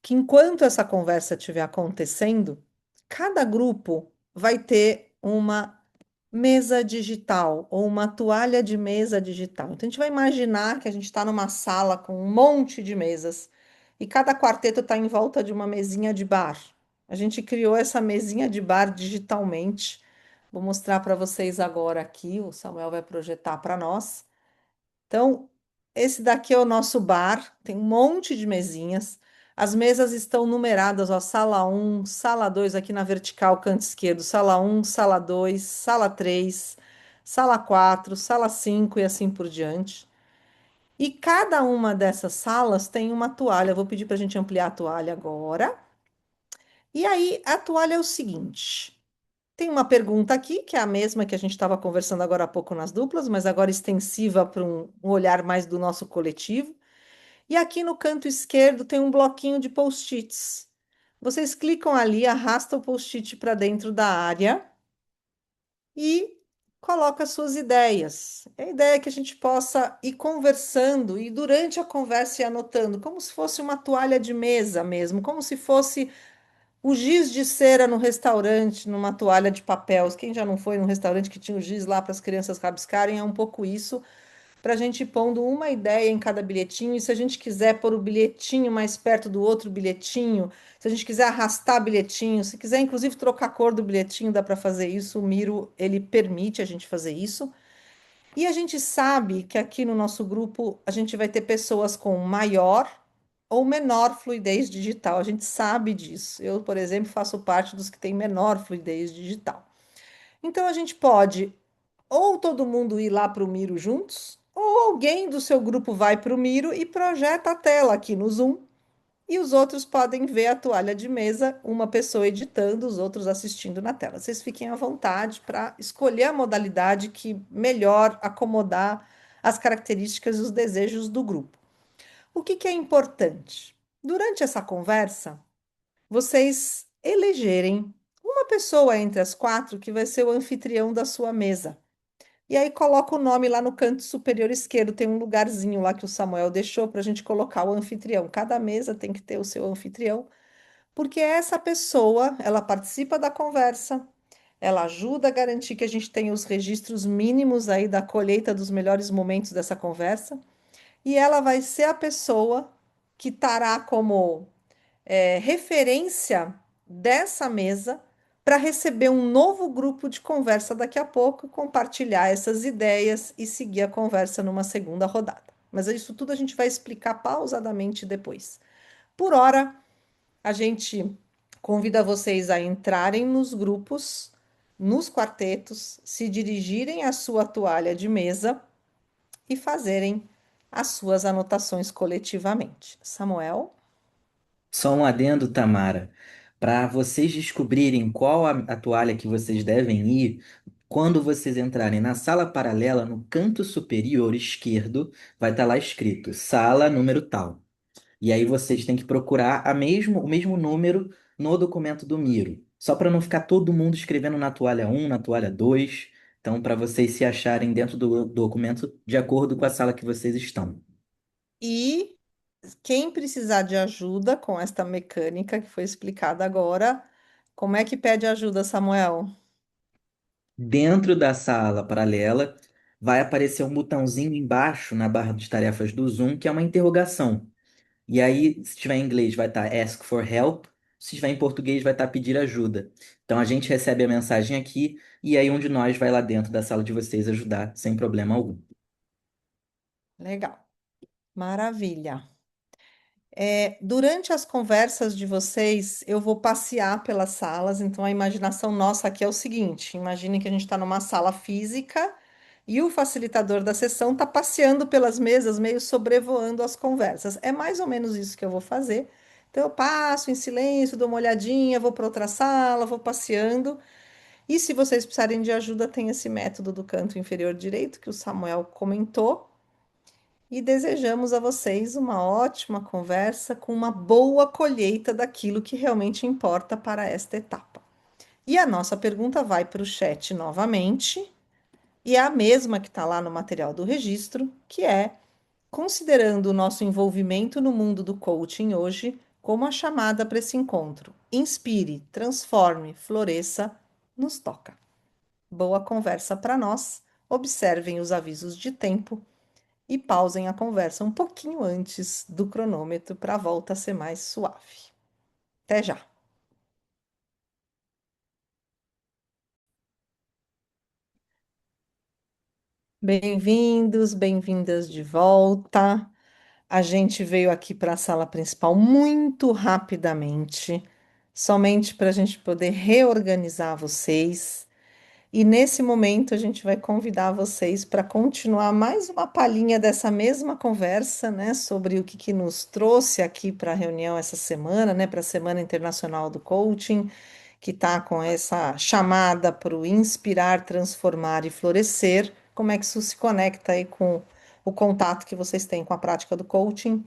que enquanto essa conversa estiver acontecendo, cada grupo vai ter uma mesa digital ou uma toalha de mesa digital. Então, a gente vai imaginar que a gente está numa sala com um monte de mesas e cada quarteto está em volta de uma mesinha de bar. A gente criou essa mesinha de bar digitalmente. Vou mostrar para vocês agora aqui. O Samuel vai projetar para nós. Então, esse daqui é o nosso bar, tem um monte de mesinhas. As mesas estão numeradas, ó, sala um, sala 2 aqui na vertical, canto esquerdo, sala um, sala 2, sala 3, sala 4, sala 5 e assim por diante. E cada uma dessas salas tem uma toalha. Eu vou pedir para a gente ampliar a toalha agora. E aí, a toalha é o seguinte: tem uma pergunta aqui, que é a mesma que a gente estava conversando agora há pouco nas duplas, mas agora extensiva para um olhar mais do nosso coletivo. E aqui no canto esquerdo tem um bloquinho de post-its. Vocês clicam ali, arrastam o post-it para dentro da área e coloca suas ideias. A ideia é que a gente possa ir conversando e durante a conversa ir anotando, como se fosse uma toalha de mesa mesmo, como se fosse o giz de cera no restaurante, numa toalha de papel. Quem já não foi num restaurante que tinha o giz lá para as crianças rabiscarem, é um pouco isso, para a gente ir pondo uma ideia em cada bilhetinho. E se a gente quiser pôr o bilhetinho mais perto do outro bilhetinho, se a gente quiser arrastar bilhetinho, se quiser inclusive trocar a cor do bilhetinho, dá para fazer isso. O Miro, ele permite a gente fazer isso. E a gente sabe que aqui no nosso grupo a gente vai ter pessoas com maior ou menor fluidez digital. A gente sabe disso. Eu, por exemplo, faço parte dos que têm menor fluidez digital. Então a gente pode ou todo mundo ir lá para o Miro juntos, ou alguém do seu grupo vai para o Miro e projeta a tela aqui no Zoom. E os outros podem ver a toalha de mesa, uma pessoa editando, os outros assistindo na tela. Vocês fiquem à vontade para escolher a modalidade que melhor acomodar as características e os desejos do grupo. O que que é importante? Durante essa conversa, vocês elegerem uma pessoa entre as quatro que vai ser o anfitrião da sua mesa. E aí coloca o nome lá no canto superior esquerdo, tem um lugarzinho lá que o Samuel deixou para a gente colocar o anfitrião. Cada mesa tem que ter o seu anfitrião, porque essa pessoa, ela participa da conversa, ela ajuda a garantir que a gente tenha os registros mínimos aí da colheita dos melhores momentos dessa conversa, e ela vai ser a pessoa que estará como referência dessa mesa para receber um novo grupo de conversa daqui a pouco, compartilhar essas ideias e seguir a conversa numa segunda rodada. Mas isso tudo a gente vai explicar pausadamente depois. Por hora, a gente convida vocês a entrarem nos grupos, nos quartetos, se dirigirem à sua toalha de mesa e fazerem as suas anotações coletivamente. Samuel? Só um adendo, Tamara. Para vocês descobrirem qual a toalha que vocês devem ir, quando vocês entrarem na sala paralela, no canto superior esquerdo, vai estar lá escrito sala número tal. E aí vocês têm que procurar o mesmo número no documento do Miro. Só para não ficar todo mundo escrevendo na toalha um, na toalha 2. Então, para vocês se acharem dentro do documento de acordo com a sala que vocês estão. E quem precisar de ajuda com esta mecânica que foi explicada agora, como é que pede ajuda, Samuel? Dentro da sala paralela, vai aparecer um botãozinho embaixo na barra de tarefas do Zoom, que é uma interrogação. E aí, se tiver em inglês, vai estar Ask for Help. Se tiver em português, vai estar Pedir ajuda. Então a gente recebe a mensagem aqui e aí um de nós vai lá dentro da sala de vocês ajudar sem problema algum. Legal, maravilha. Durante as conversas de vocês, eu vou passear pelas salas, então a imaginação nossa aqui é o seguinte: imagine que a gente está numa sala física e o facilitador da sessão está passeando pelas mesas, meio sobrevoando as conversas. É mais ou menos isso que eu vou fazer. Então, eu passo em silêncio, dou uma olhadinha, vou para outra sala, vou passeando. E se vocês precisarem de ajuda, tem esse método do canto inferior direito que o Samuel comentou. E desejamos a vocês uma ótima conversa com uma boa colheita daquilo que realmente importa para esta etapa. E a nossa pergunta vai para o chat novamente, e é a mesma que está lá no material do registro, que é: considerando o nosso envolvimento no mundo do coaching hoje como a chamada para esse encontro, inspire, transforme, floresça, nos toca. Boa conversa para nós. Observem os avisos de tempo e pausem a conversa um pouquinho antes do cronômetro para a volta ser mais suave. Até já! Bem-vindos, bem-vindas de volta. A gente veio aqui para a sala principal muito rapidamente, somente para a gente poder reorganizar vocês. E nesse momento a gente vai convidar vocês para continuar mais uma palhinha dessa mesma conversa, né, sobre o que nos trouxe aqui para a reunião essa semana, né, para a Semana Internacional do Coaching, que está com essa chamada para o inspirar, transformar e florescer. Como é que isso se conecta aí com o contato que vocês têm com a prática do coaching?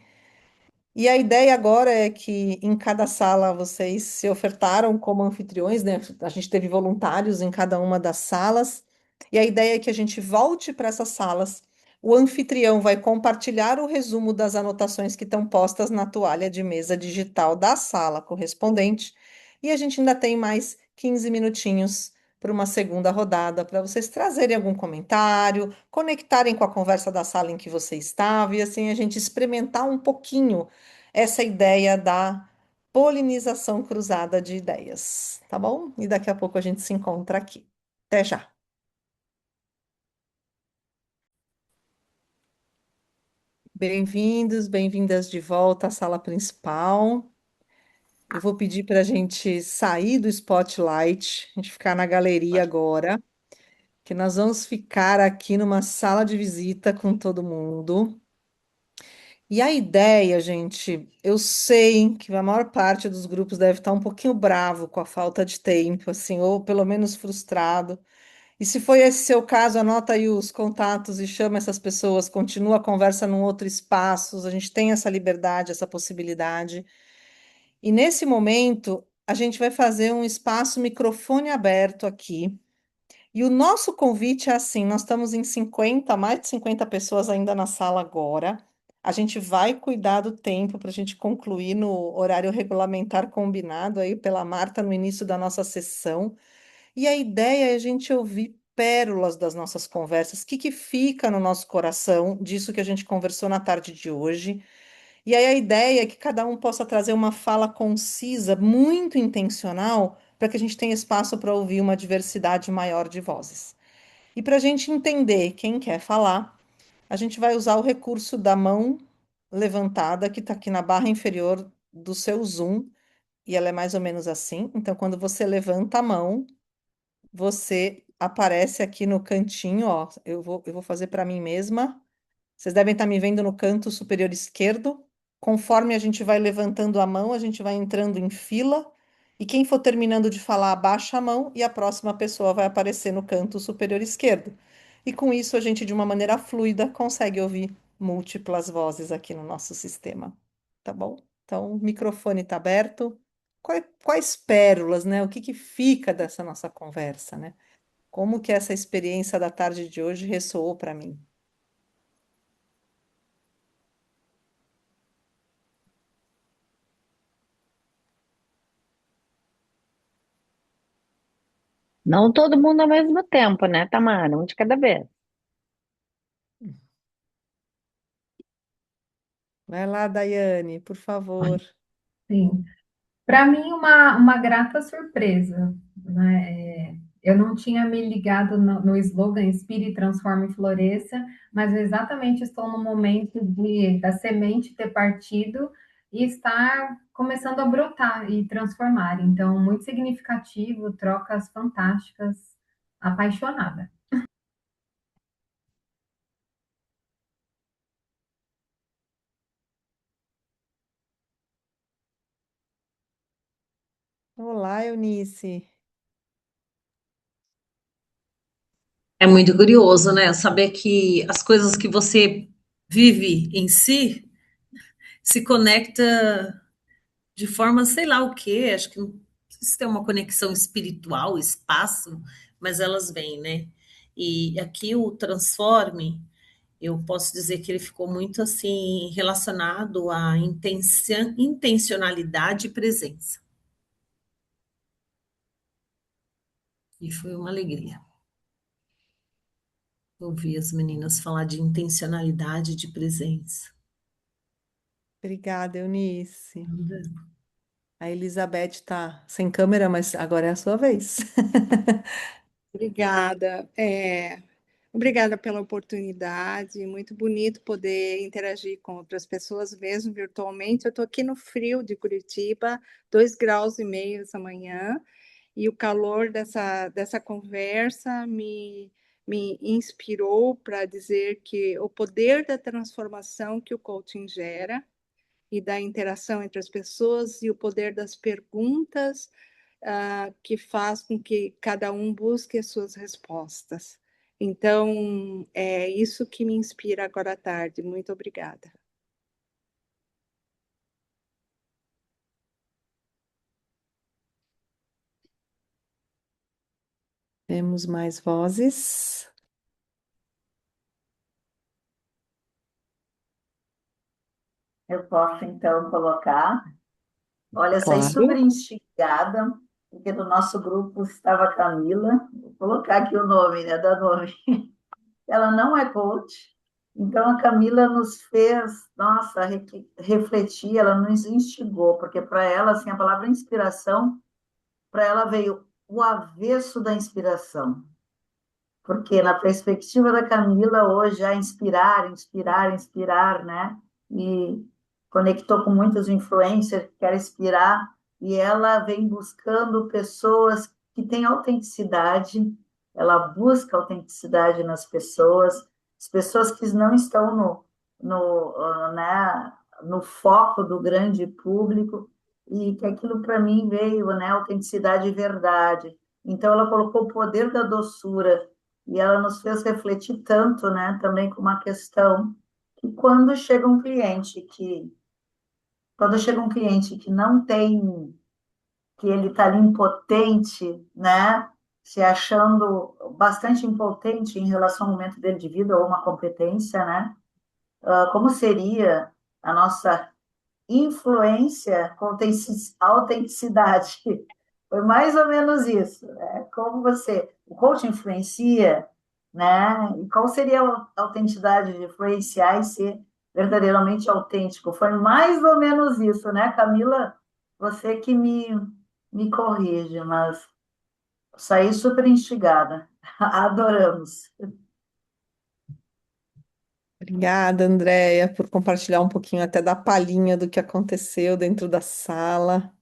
E a ideia agora é que em cada sala vocês se ofertaram como anfitriões, né? A gente teve voluntários em cada uma das salas, e a ideia é que a gente volte para essas salas. O anfitrião vai compartilhar o resumo das anotações que estão postas na toalha de mesa digital da sala correspondente, e a gente ainda tem mais 15 minutinhos para uma segunda rodada, para vocês trazerem algum comentário, conectarem com a conversa da sala em que você estava, e assim a gente experimentar um pouquinho essa ideia da polinização cruzada de ideias, tá bom? E daqui a pouco a gente se encontra aqui. Até já. Bem-vindos, bem-vindas de volta à sala principal. Eu vou pedir para a gente sair do spotlight, a gente ficar na galeria agora, que nós vamos ficar aqui numa sala de visita com todo mundo. E a ideia, gente, eu sei que a maior parte dos grupos deve estar um pouquinho bravo com a falta de tempo, assim, ou pelo menos frustrado. E se foi esse seu caso, anota aí os contatos e chama essas pessoas, continua a conversa num outro espaço, a gente tem essa liberdade, essa possibilidade. E nesse momento, a gente vai fazer um espaço microfone aberto aqui. E o nosso convite é assim: nós estamos em 50, mais de 50 pessoas ainda na sala agora. A gente vai cuidar do tempo para a gente concluir no horário regulamentar combinado aí pela Marta no início da nossa sessão. E a ideia é a gente ouvir pérolas das nossas conversas, o que que fica no nosso coração disso que a gente conversou na tarde de hoje. E aí a ideia é que cada um possa trazer uma fala concisa, muito intencional, para que a gente tenha espaço para ouvir uma diversidade maior de vozes. E para a gente entender quem quer falar, a gente vai usar o recurso da mão levantada, que está aqui na barra inferior do seu Zoom, e ela é mais ou menos assim. Então, quando você levanta a mão, você aparece aqui no cantinho, ó. Eu vou fazer para mim mesma. Vocês devem estar me vendo no canto superior esquerdo. Conforme a gente vai levantando a mão, a gente vai entrando em fila. E quem for terminando de falar, abaixa a mão e a próxima pessoa vai aparecer no canto superior esquerdo. E com isso, a gente, de uma maneira fluida, consegue ouvir múltiplas vozes aqui no nosso sistema. Tá bom? Então, o microfone está aberto. Quais pérolas, né? O que que fica dessa nossa conversa, né? Como que essa experiência da tarde de hoje ressoou para mim? Não todo mundo ao mesmo tempo, né, Tamara? Um de cada vez. Vai lá, Daiane, por favor. Sim. Para mim, uma grata surpresa, né? Eu não tinha me ligado no slogan Inspire, Transforme e Floresça, mas eu exatamente estou no momento da semente ter partido e estar começando a brotar e transformar. Então, muito significativo, trocas fantásticas, apaixonada. Olá, Eunice. É muito curioso, né? Saber que as coisas que você vive em si se conecta de forma, sei lá o quê, acho que não sei se tem uma conexão espiritual, espaço, mas elas vêm, né? E aqui o Transforme, eu posso dizer que ele ficou muito assim relacionado à intencionalidade e presença. E foi uma alegria ouvir as meninas falar de intencionalidade e de presença. Obrigada, Eunice. A Elizabeth está sem câmera, mas agora é a sua vez. Obrigada. Obrigada pela oportunidade. Muito bonito poder interagir com outras pessoas, mesmo virtualmente. Eu estou aqui no frio de Curitiba, 2,5 graus essa manhã, e o calor dessa conversa me inspirou para dizer que o poder da transformação que o coaching gera e da interação entre as pessoas e o poder das perguntas que faz com que cada um busque as suas respostas. Então, é isso que me inspira agora à tarde. Muito obrigada. Temos mais vozes? Eu posso então colocar. Olha, saí super Claro. instigada, porque no nosso grupo estava a Camila. Vou colocar aqui o nome, né? Dar nome. Ela não é coach, então a Camila nos fez, nossa, refletir, ela nos instigou, porque para ela, assim, a palavra inspiração, para ela veio o avesso da inspiração. Porque na perspectiva da Camila, hoje, a inspirar, inspirar, inspirar, né? E conectou com muitos influencers que querem inspirar, e ela vem buscando pessoas que têm autenticidade, ela busca autenticidade nas pessoas, as pessoas que não estão no foco do grande público, e que aquilo para mim veio, né? Autenticidade e verdade. Então, ela colocou o poder da doçura, e ela nos fez refletir tanto, né, também com uma questão que quando chega um cliente que não tem, que ele está ali impotente, né, se achando bastante impotente em relação ao momento dele de vida ou uma competência, né, como seria a nossa influência com autenticidade? Foi mais ou menos isso, né? Como o coach influencia, né? E qual seria a autenticidade de influenciar e ser verdadeiramente autêntico? Foi mais ou menos isso, né, Camila? Você que me me corrige, mas saí super instigada. Adoramos. Obrigada, Andréia, por compartilhar um pouquinho até da palhinha do que aconteceu dentro da sala.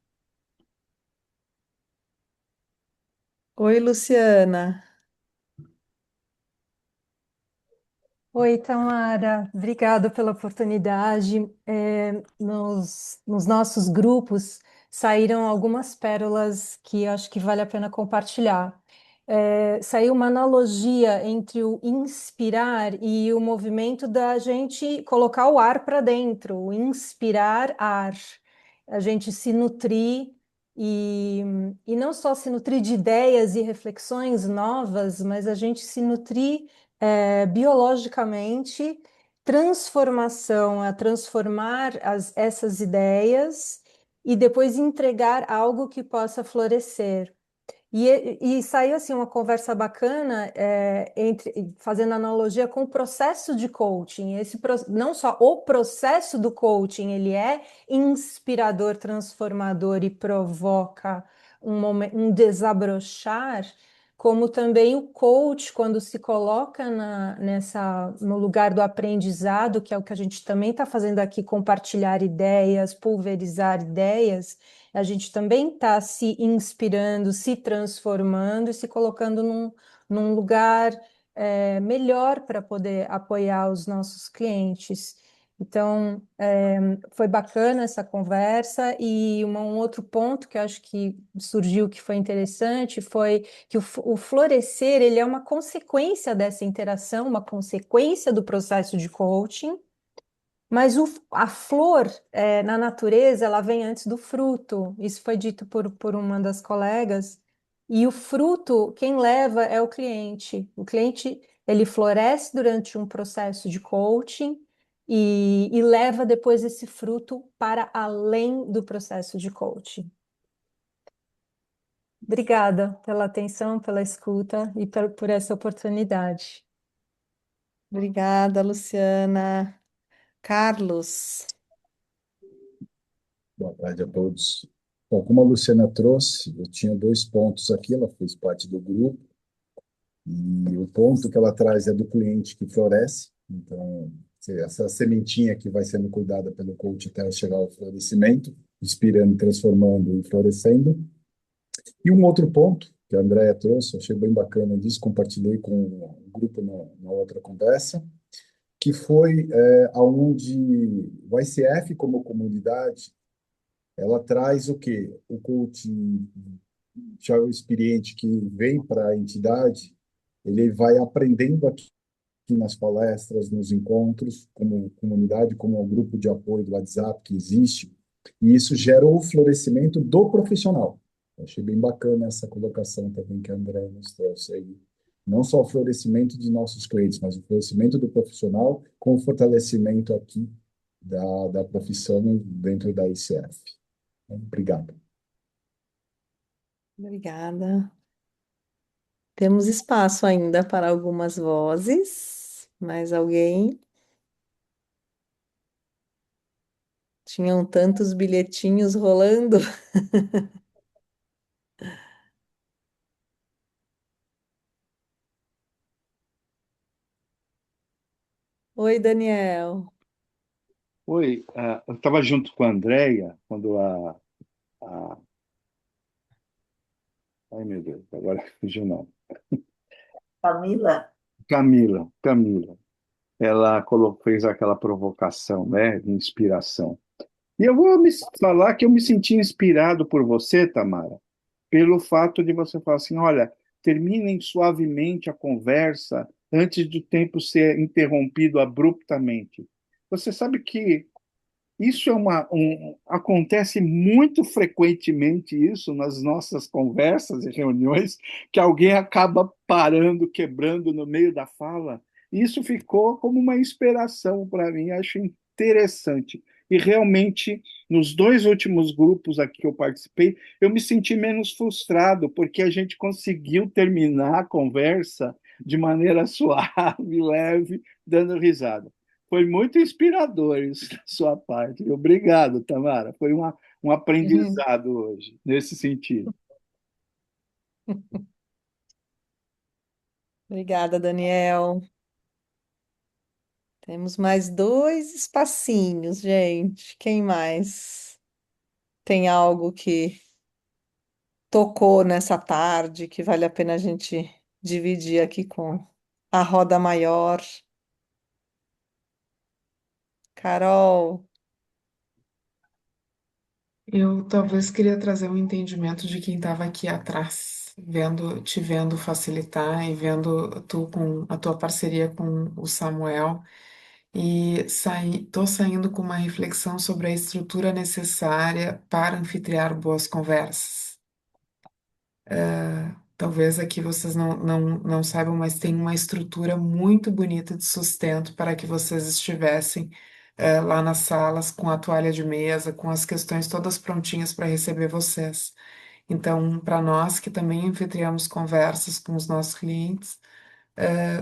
Oi, Luciana. Oi, Tamara, obrigada pela oportunidade. Nos nossos grupos saíram algumas pérolas que acho que vale a pena compartilhar. Saiu uma analogia entre o inspirar e o movimento da gente colocar o ar para dentro, o inspirar ar, a gente se nutrir e, e não só se nutrir de ideias e reflexões novas, mas a gente se nutrir biologicamente, transformação, a transformar essas ideias e depois entregar algo que possa florescer. E saiu assim uma conversa bacana fazendo analogia com o processo de coaching. Não só o processo do coaching, ele é inspirador, transformador e provoca um desabrochar, como também o coach, quando se coloca no lugar do aprendizado, que é o que a gente também está fazendo aqui, compartilhar ideias, pulverizar ideias, a gente também está se inspirando, se transformando e se colocando num lugar melhor para poder apoiar os nossos clientes. Então, foi bacana essa conversa e um outro ponto que eu acho que surgiu que foi interessante foi que o florescer ele é uma consequência dessa interação, uma consequência do processo de coaching, mas a flor, na natureza, ela vem antes do fruto. Isso foi dito por uma das colegas. E o fruto, quem leva é o cliente. O cliente, ele floresce durante um processo de coaching e leva depois esse fruto para além do processo de coaching. Obrigada pela atenção, pela escuta e por essa oportunidade. Obrigada, Luciana. Carlos. Boa tarde a todos. Bom, como a Luciana trouxe, eu tinha dois pontos aqui, ela fez parte do grupo, e o ponto que ela traz é do cliente que floresce, então, essa sementinha que vai sendo cuidada pelo coach até chegar ao florescimento, inspirando, transformando e florescendo. E um outro ponto que a Andrea trouxe, achei bem bacana disso, compartilhei com o grupo na outra conversa, que foi aonde o ICF como comunidade ela traz o quê? O coaching já o experiente que vem para a entidade, ele vai aprendendo aqui nas palestras, nos encontros, como comunidade, como um grupo de apoio do WhatsApp que existe, e isso gera o florescimento do profissional. Eu achei bem bacana essa colocação também que a André nos trouxe aí. Não só o florescimento de nossos clientes, mas o florescimento do profissional com o fortalecimento aqui da profissão dentro da ICF. Obrigado. Obrigada. Temos espaço ainda para algumas vozes. Mais alguém? Tinham tantos bilhetinhos rolando. Oi, Daniel. Oi, eu estava junto com a Andrea quando ai meu Deus, agora fugiu o nome. Camila, Camila, ela fez aquela provocação, né, de inspiração. E eu vou me falar que eu me senti inspirado por você, Tamara, pelo fato de você falar assim, olha, terminem suavemente a conversa antes do tempo ser interrompido abruptamente. Você sabe que isso é acontece muito frequentemente isso nas nossas conversas e reuniões, que alguém acaba parando, quebrando no meio da fala. Isso ficou como uma inspiração para mim, acho interessante. E realmente, nos dois últimos grupos aqui que eu participei, eu me senti menos frustrado, porque a gente conseguiu terminar a conversa de maneira suave, leve, dando risada. Foi muito inspirador isso da sua parte. Obrigado, Tamara. Foi um aprendizado hoje, nesse sentido. Obrigada, Daniel. Temos mais dois espacinhos, gente. Quem mais tem algo que tocou nessa tarde que vale a pena a gente dividir aqui com a roda maior? Carol, Eu talvez queria trazer um entendimento de quem estava aqui atrás, te vendo facilitar e vendo tu com a tua parceria com o Samuel e tô saindo com uma reflexão sobre a estrutura necessária para anfitriar boas conversas. Talvez aqui vocês não saibam, mas tem uma estrutura muito bonita de sustento para que vocês estivessem lá nas salas com a toalha de mesa, com as questões todas prontinhas para receber vocês. Então, para nós que também anfitriamos conversas com os nossos clientes,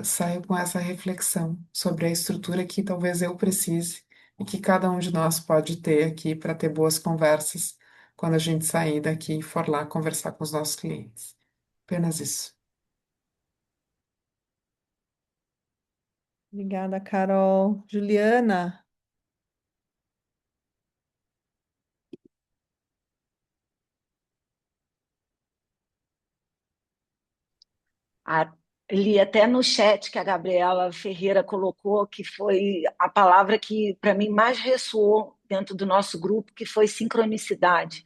saio com essa reflexão sobre a estrutura que talvez eu precise e que cada um de nós pode ter aqui para ter boas conversas quando a gente sair daqui e for lá conversar com os nossos clientes. Apenas isso. obrigada, Carol. Juliana, Ali até no chat que a Gabriela Ferreira colocou, que foi a palavra que para mim mais ressoou dentro do nosso grupo, que foi sincronicidade.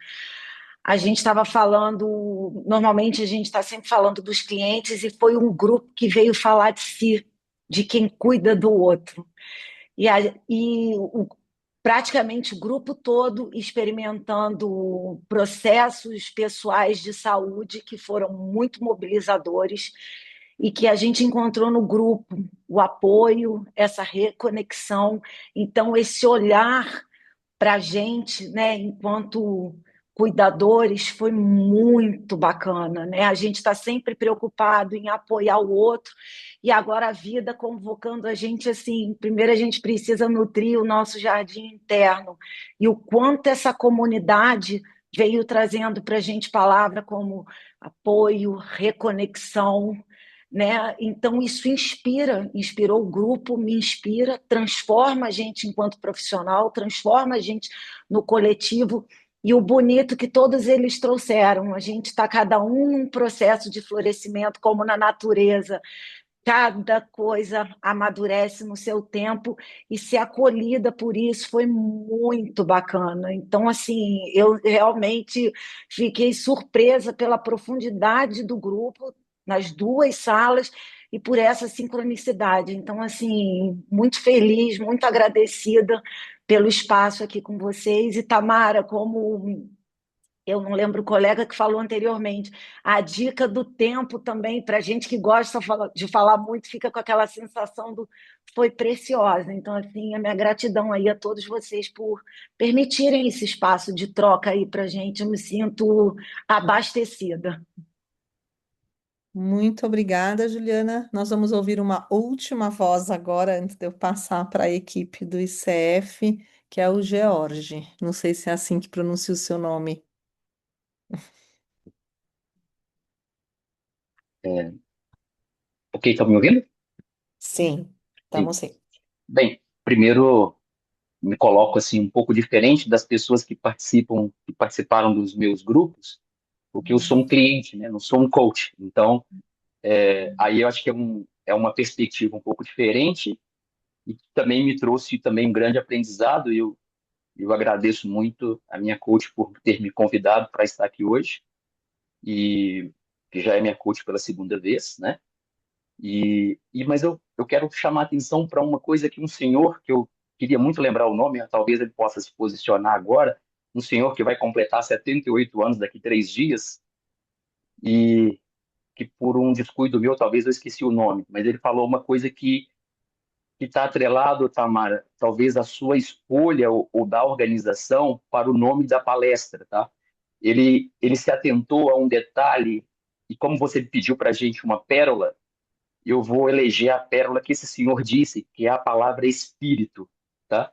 A gente estava falando, normalmente a gente está sempre falando dos clientes, e foi um grupo que veio falar de si, de quem cuida do outro. Praticamente o grupo todo experimentando processos pessoais de saúde que foram muito mobilizadores e que a gente encontrou no grupo, o apoio, essa reconexão. Então, esse olhar para a gente, né, enquanto cuidadores, foi muito bacana, né? A gente está sempre preocupado em apoiar o outro, e agora a vida convocando a gente assim, primeiro a gente precisa nutrir o nosso jardim interno, e o quanto essa comunidade veio trazendo para a gente palavra como apoio, reconexão, né? Então isso inspirou o grupo, me inspira, transforma a gente enquanto profissional, transforma a gente no coletivo. E o bonito que todos eles trouxeram, a gente está cada um num processo de florescimento, como na natureza. Cada coisa amadurece no seu tempo, e ser acolhida por isso foi muito bacana. Então, assim, eu realmente fiquei surpresa pela profundidade do grupo nas duas salas e por essa sincronicidade. Então, assim, muito feliz, muito agradecida pelo espaço aqui com vocês. E Tamara, como eu não lembro o colega que falou anteriormente, a dica do tempo também, para a gente que gosta de falar muito, fica com aquela sensação do foi preciosa. Então, assim, a minha gratidão aí a todos vocês por permitirem esse espaço de troca aí para a gente. Eu me sinto abastecida. muito obrigada, Juliana. Nós vamos ouvir uma última voz agora, antes de eu passar para a equipe do ICF, que é o George. Não sei se é assim que pronuncia o seu nome. É, ok, estão me ouvindo? Sim, Sim. estamos sim. Bem, primeiro me coloco assim um pouco diferente das pessoas que participaram dos meus grupos, porque eu sou um cliente, né? Não sou um coach. Então, aí eu acho que é uma perspectiva um pouco diferente e que também me trouxe também um grande aprendizado. E eu agradeço muito a minha coach por ter me convidado para estar aqui hoje, e que já é minha coach pela segunda vez, né? Mas eu quero chamar a atenção para uma coisa que um senhor, que eu queria muito lembrar o nome, talvez ele possa se posicionar agora, um senhor que vai completar 78 anos daqui 3 dias, e que por um descuido meu, talvez eu esqueci o nome, mas ele falou uma coisa que está atrelado, Tamara, talvez a sua escolha ou da organização para o nome da palestra, tá? Ele se atentou a um detalhe, e como você pediu para a gente uma pérola, eu vou eleger a pérola que esse senhor disse, que é a palavra espírito, tá?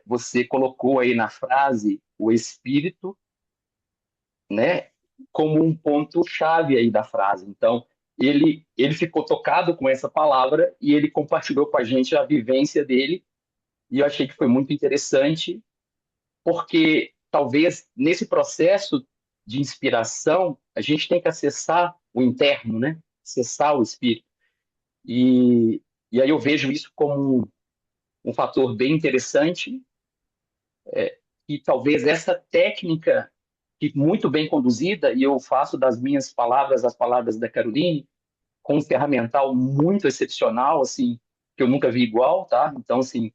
Você colocou aí na frase o espírito, né, como um ponto-chave aí da frase. Então, ele ficou tocado com essa palavra e ele compartilhou com a gente a vivência dele, e eu achei que foi muito interessante, porque talvez nesse processo de inspiração, a gente tem que acessar o interno, né? Acessar o espírito. E, e aí eu vejo isso como um fator bem interessante, e talvez essa técnica, que muito bem conduzida, e eu faço das minhas palavras as palavras da Caroline, com um ferramental muito excepcional, assim, que eu nunca vi igual, tá? Então, assim,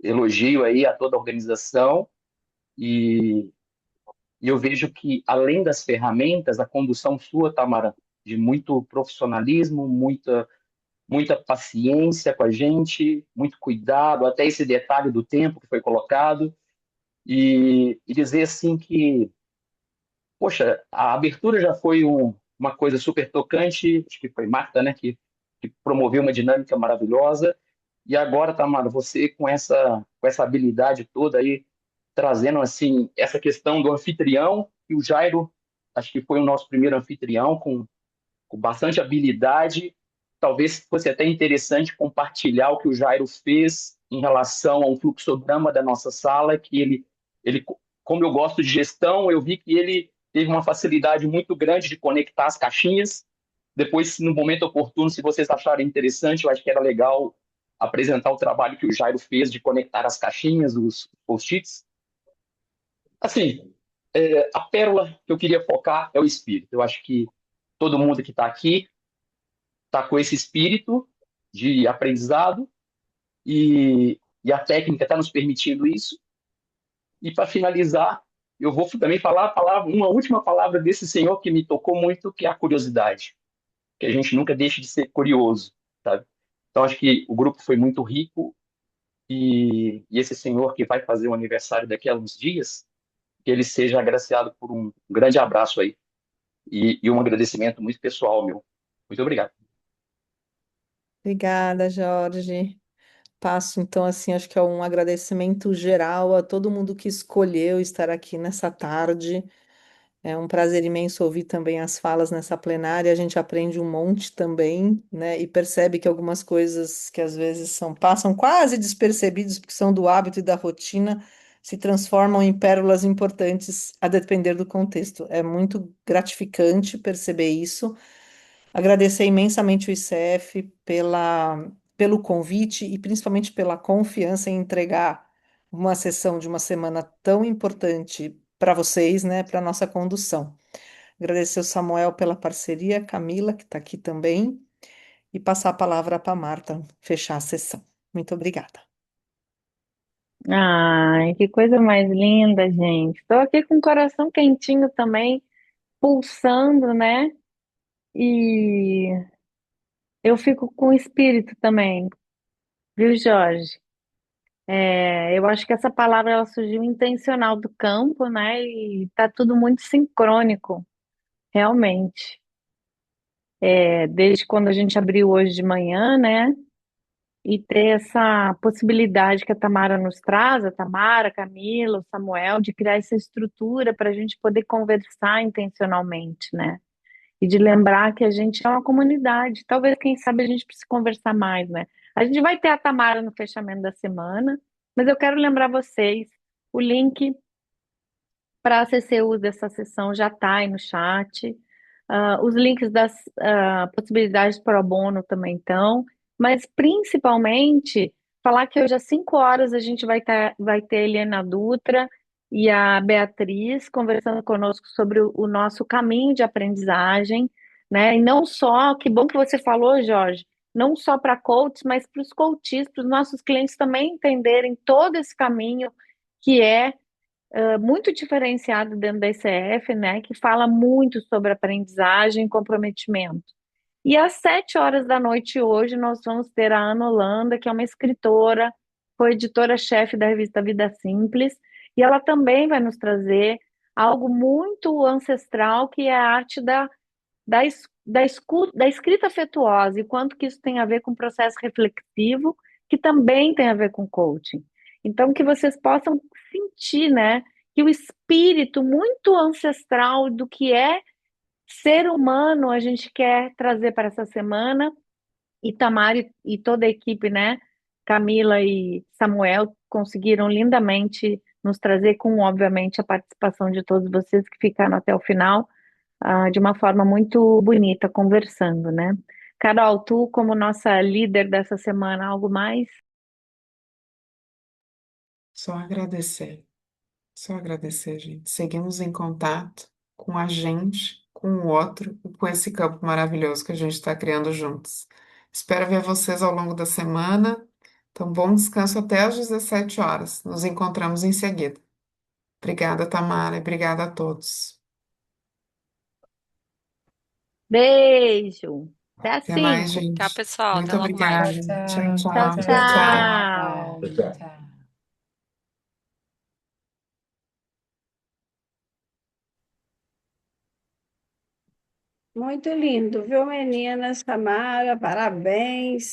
elogio aí a toda a organização, e, e eu vejo que, além das ferramentas, a condução sua, Tamara, de muito profissionalismo, muita paciência com a gente, muito cuidado, até esse detalhe do tempo que foi colocado, e dizer assim que, poxa, a abertura já foi uma coisa super tocante, acho que foi Marta, né, que promoveu uma dinâmica maravilhosa, e agora, Tamara, você com essa habilidade toda aí, trazendo assim essa questão do anfitrião, e o Jairo, acho que foi o nosso primeiro anfitrião, com bastante habilidade. Talvez fosse até interessante compartilhar o que o Jairo fez em relação a um fluxograma da nossa sala, que ele, como eu gosto de gestão, eu vi que ele teve uma facilidade muito grande de conectar as caixinhas. Depois, no momento oportuno, se vocês acharem interessante, eu acho que era legal apresentar o trabalho que o Jairo fez de conectar as caixinhas, os post-its. Assim, a pérola que eu queria focar é o espírito. Eu acho que todo mundo que está aqui está com esse espírito de aprendizado, e a técnica está nos permitindo isso. E para finalizar, eu vou também falar uma última palavra desse senhor que me tocou muito, que é a curiosidade, que a gente nunca deixe de ser curioso, sabe? Então acho que o grupo foi muito rico, e esse senhor que vai fazer o aniversário daqui a uns dias, que ele seja agraciado por um grande abraço aí, e um agradecimento muito pessoal meu. Muito obrigado. Obrigada, Jorge. Passo, então, assim, acho que é um agradecimento geral a todo mundo que escolheu estar aqui nessa tarde. É um prazer imenso ouvir também as falas nessa plenária. A gente aprende um monte também, né? E percebe que algumas coisas que às vezes passam quase despercebidos, porque são do hábito e da rotina, se transformam em pérolas importantes a depender do contexto. É muito gratificante perceber isso. Agradecer imensamente o ICF pelo convite e principalmente pela confiança em entregar uma sessão de uma semana tão importante para vocês, né, para a nossa condução. Agradecer o Samuel pela parceria, Camila, que está aqui também, e passar a palavra para a Marta fechar a sessão. Muito obrigada. Ai, que coisa mais linda, gente. Estou aqui com o coração quentinho também, pulsando, né? E eu fico com o espírito também, viu, Jorge? Eu acho que essa palavra ela surgiu intencional do campo, né? E tá tudo muito sincrônico, realmente. Desde quando a gente abriu hoje de manhã, né? E ter essa possibilidade que a Tamara nos traz, a Tamara, a Camila, o Samuel, de criar essa estrutura para a gente poder conversar intencionalmente, né? E de lembrar que a gente é uma comunidade. Talvez, quem sabe, a gente precise conversar mais, né? A gente vai ter a Tamara no fechamento da semana, mas eu quero lembrar vocês, o link para a CCU dessa sessão já está aí no chat. Os links das possibilidades pro bono também estão, mas principalmente falar que hoje às 5 horas a gente vai ter a Helena Dutra e a Beatriz conversando conosco sobre o nosso caminho de aprendizagem, né? E não só, que bom que você falou, Jorge, não só para coaches, mas para os coaches, para os nossos clientes também entenderem todo esse caminho que é muito diferenciado dentro da ICF, né, que fala muito sobre aprendizagem e comprometimento. E às 7 horas da noite hoje nós vamos ter a Ana Holanda, que é uma escritora, foi editora-chefe da revista Vida Simples, e ela também vai nos trazer algo muito ancestral, que é a arte da escrita afetuosa, e quanto que isso tem a ver com o processo reflexivo, que também tem a ver com coaching. Então, que vocês possam sentir, né, que o espírito muito ancestral do que é ser humano a gente quer trazer para essa semana. E Tamara e toda a equipe, né? Camila e Samuel conseguiram lindamente nos trazer, com, obviamente, a participação de todos vocês que ficaram até o final, de uma forma muito bonita, conversando, né? Carol, tu, como nossa líder dessa semana, algo mais? Só agradecer, gente. Seguimos em contato com a gente, com o outro e com esse campo maravilhoso que a gente está criando juntos. Espero ver vocês ao longo da semana. Então, bom descanso até às 17 horas. Nos encontramos em seguida. Obrigada, Tamara, e obrigada a todos. Beijo! Até às Até mais, 5. Tchau, gente. pessoal. Até Muito logo mais. obrigada. Tchau, Tchau, Tchau, tchau. Tchau, tchau. tchau! Tchau, tchau. tchau. Tchau. Muito lindo, viu, meninas? Tamara, parabéns.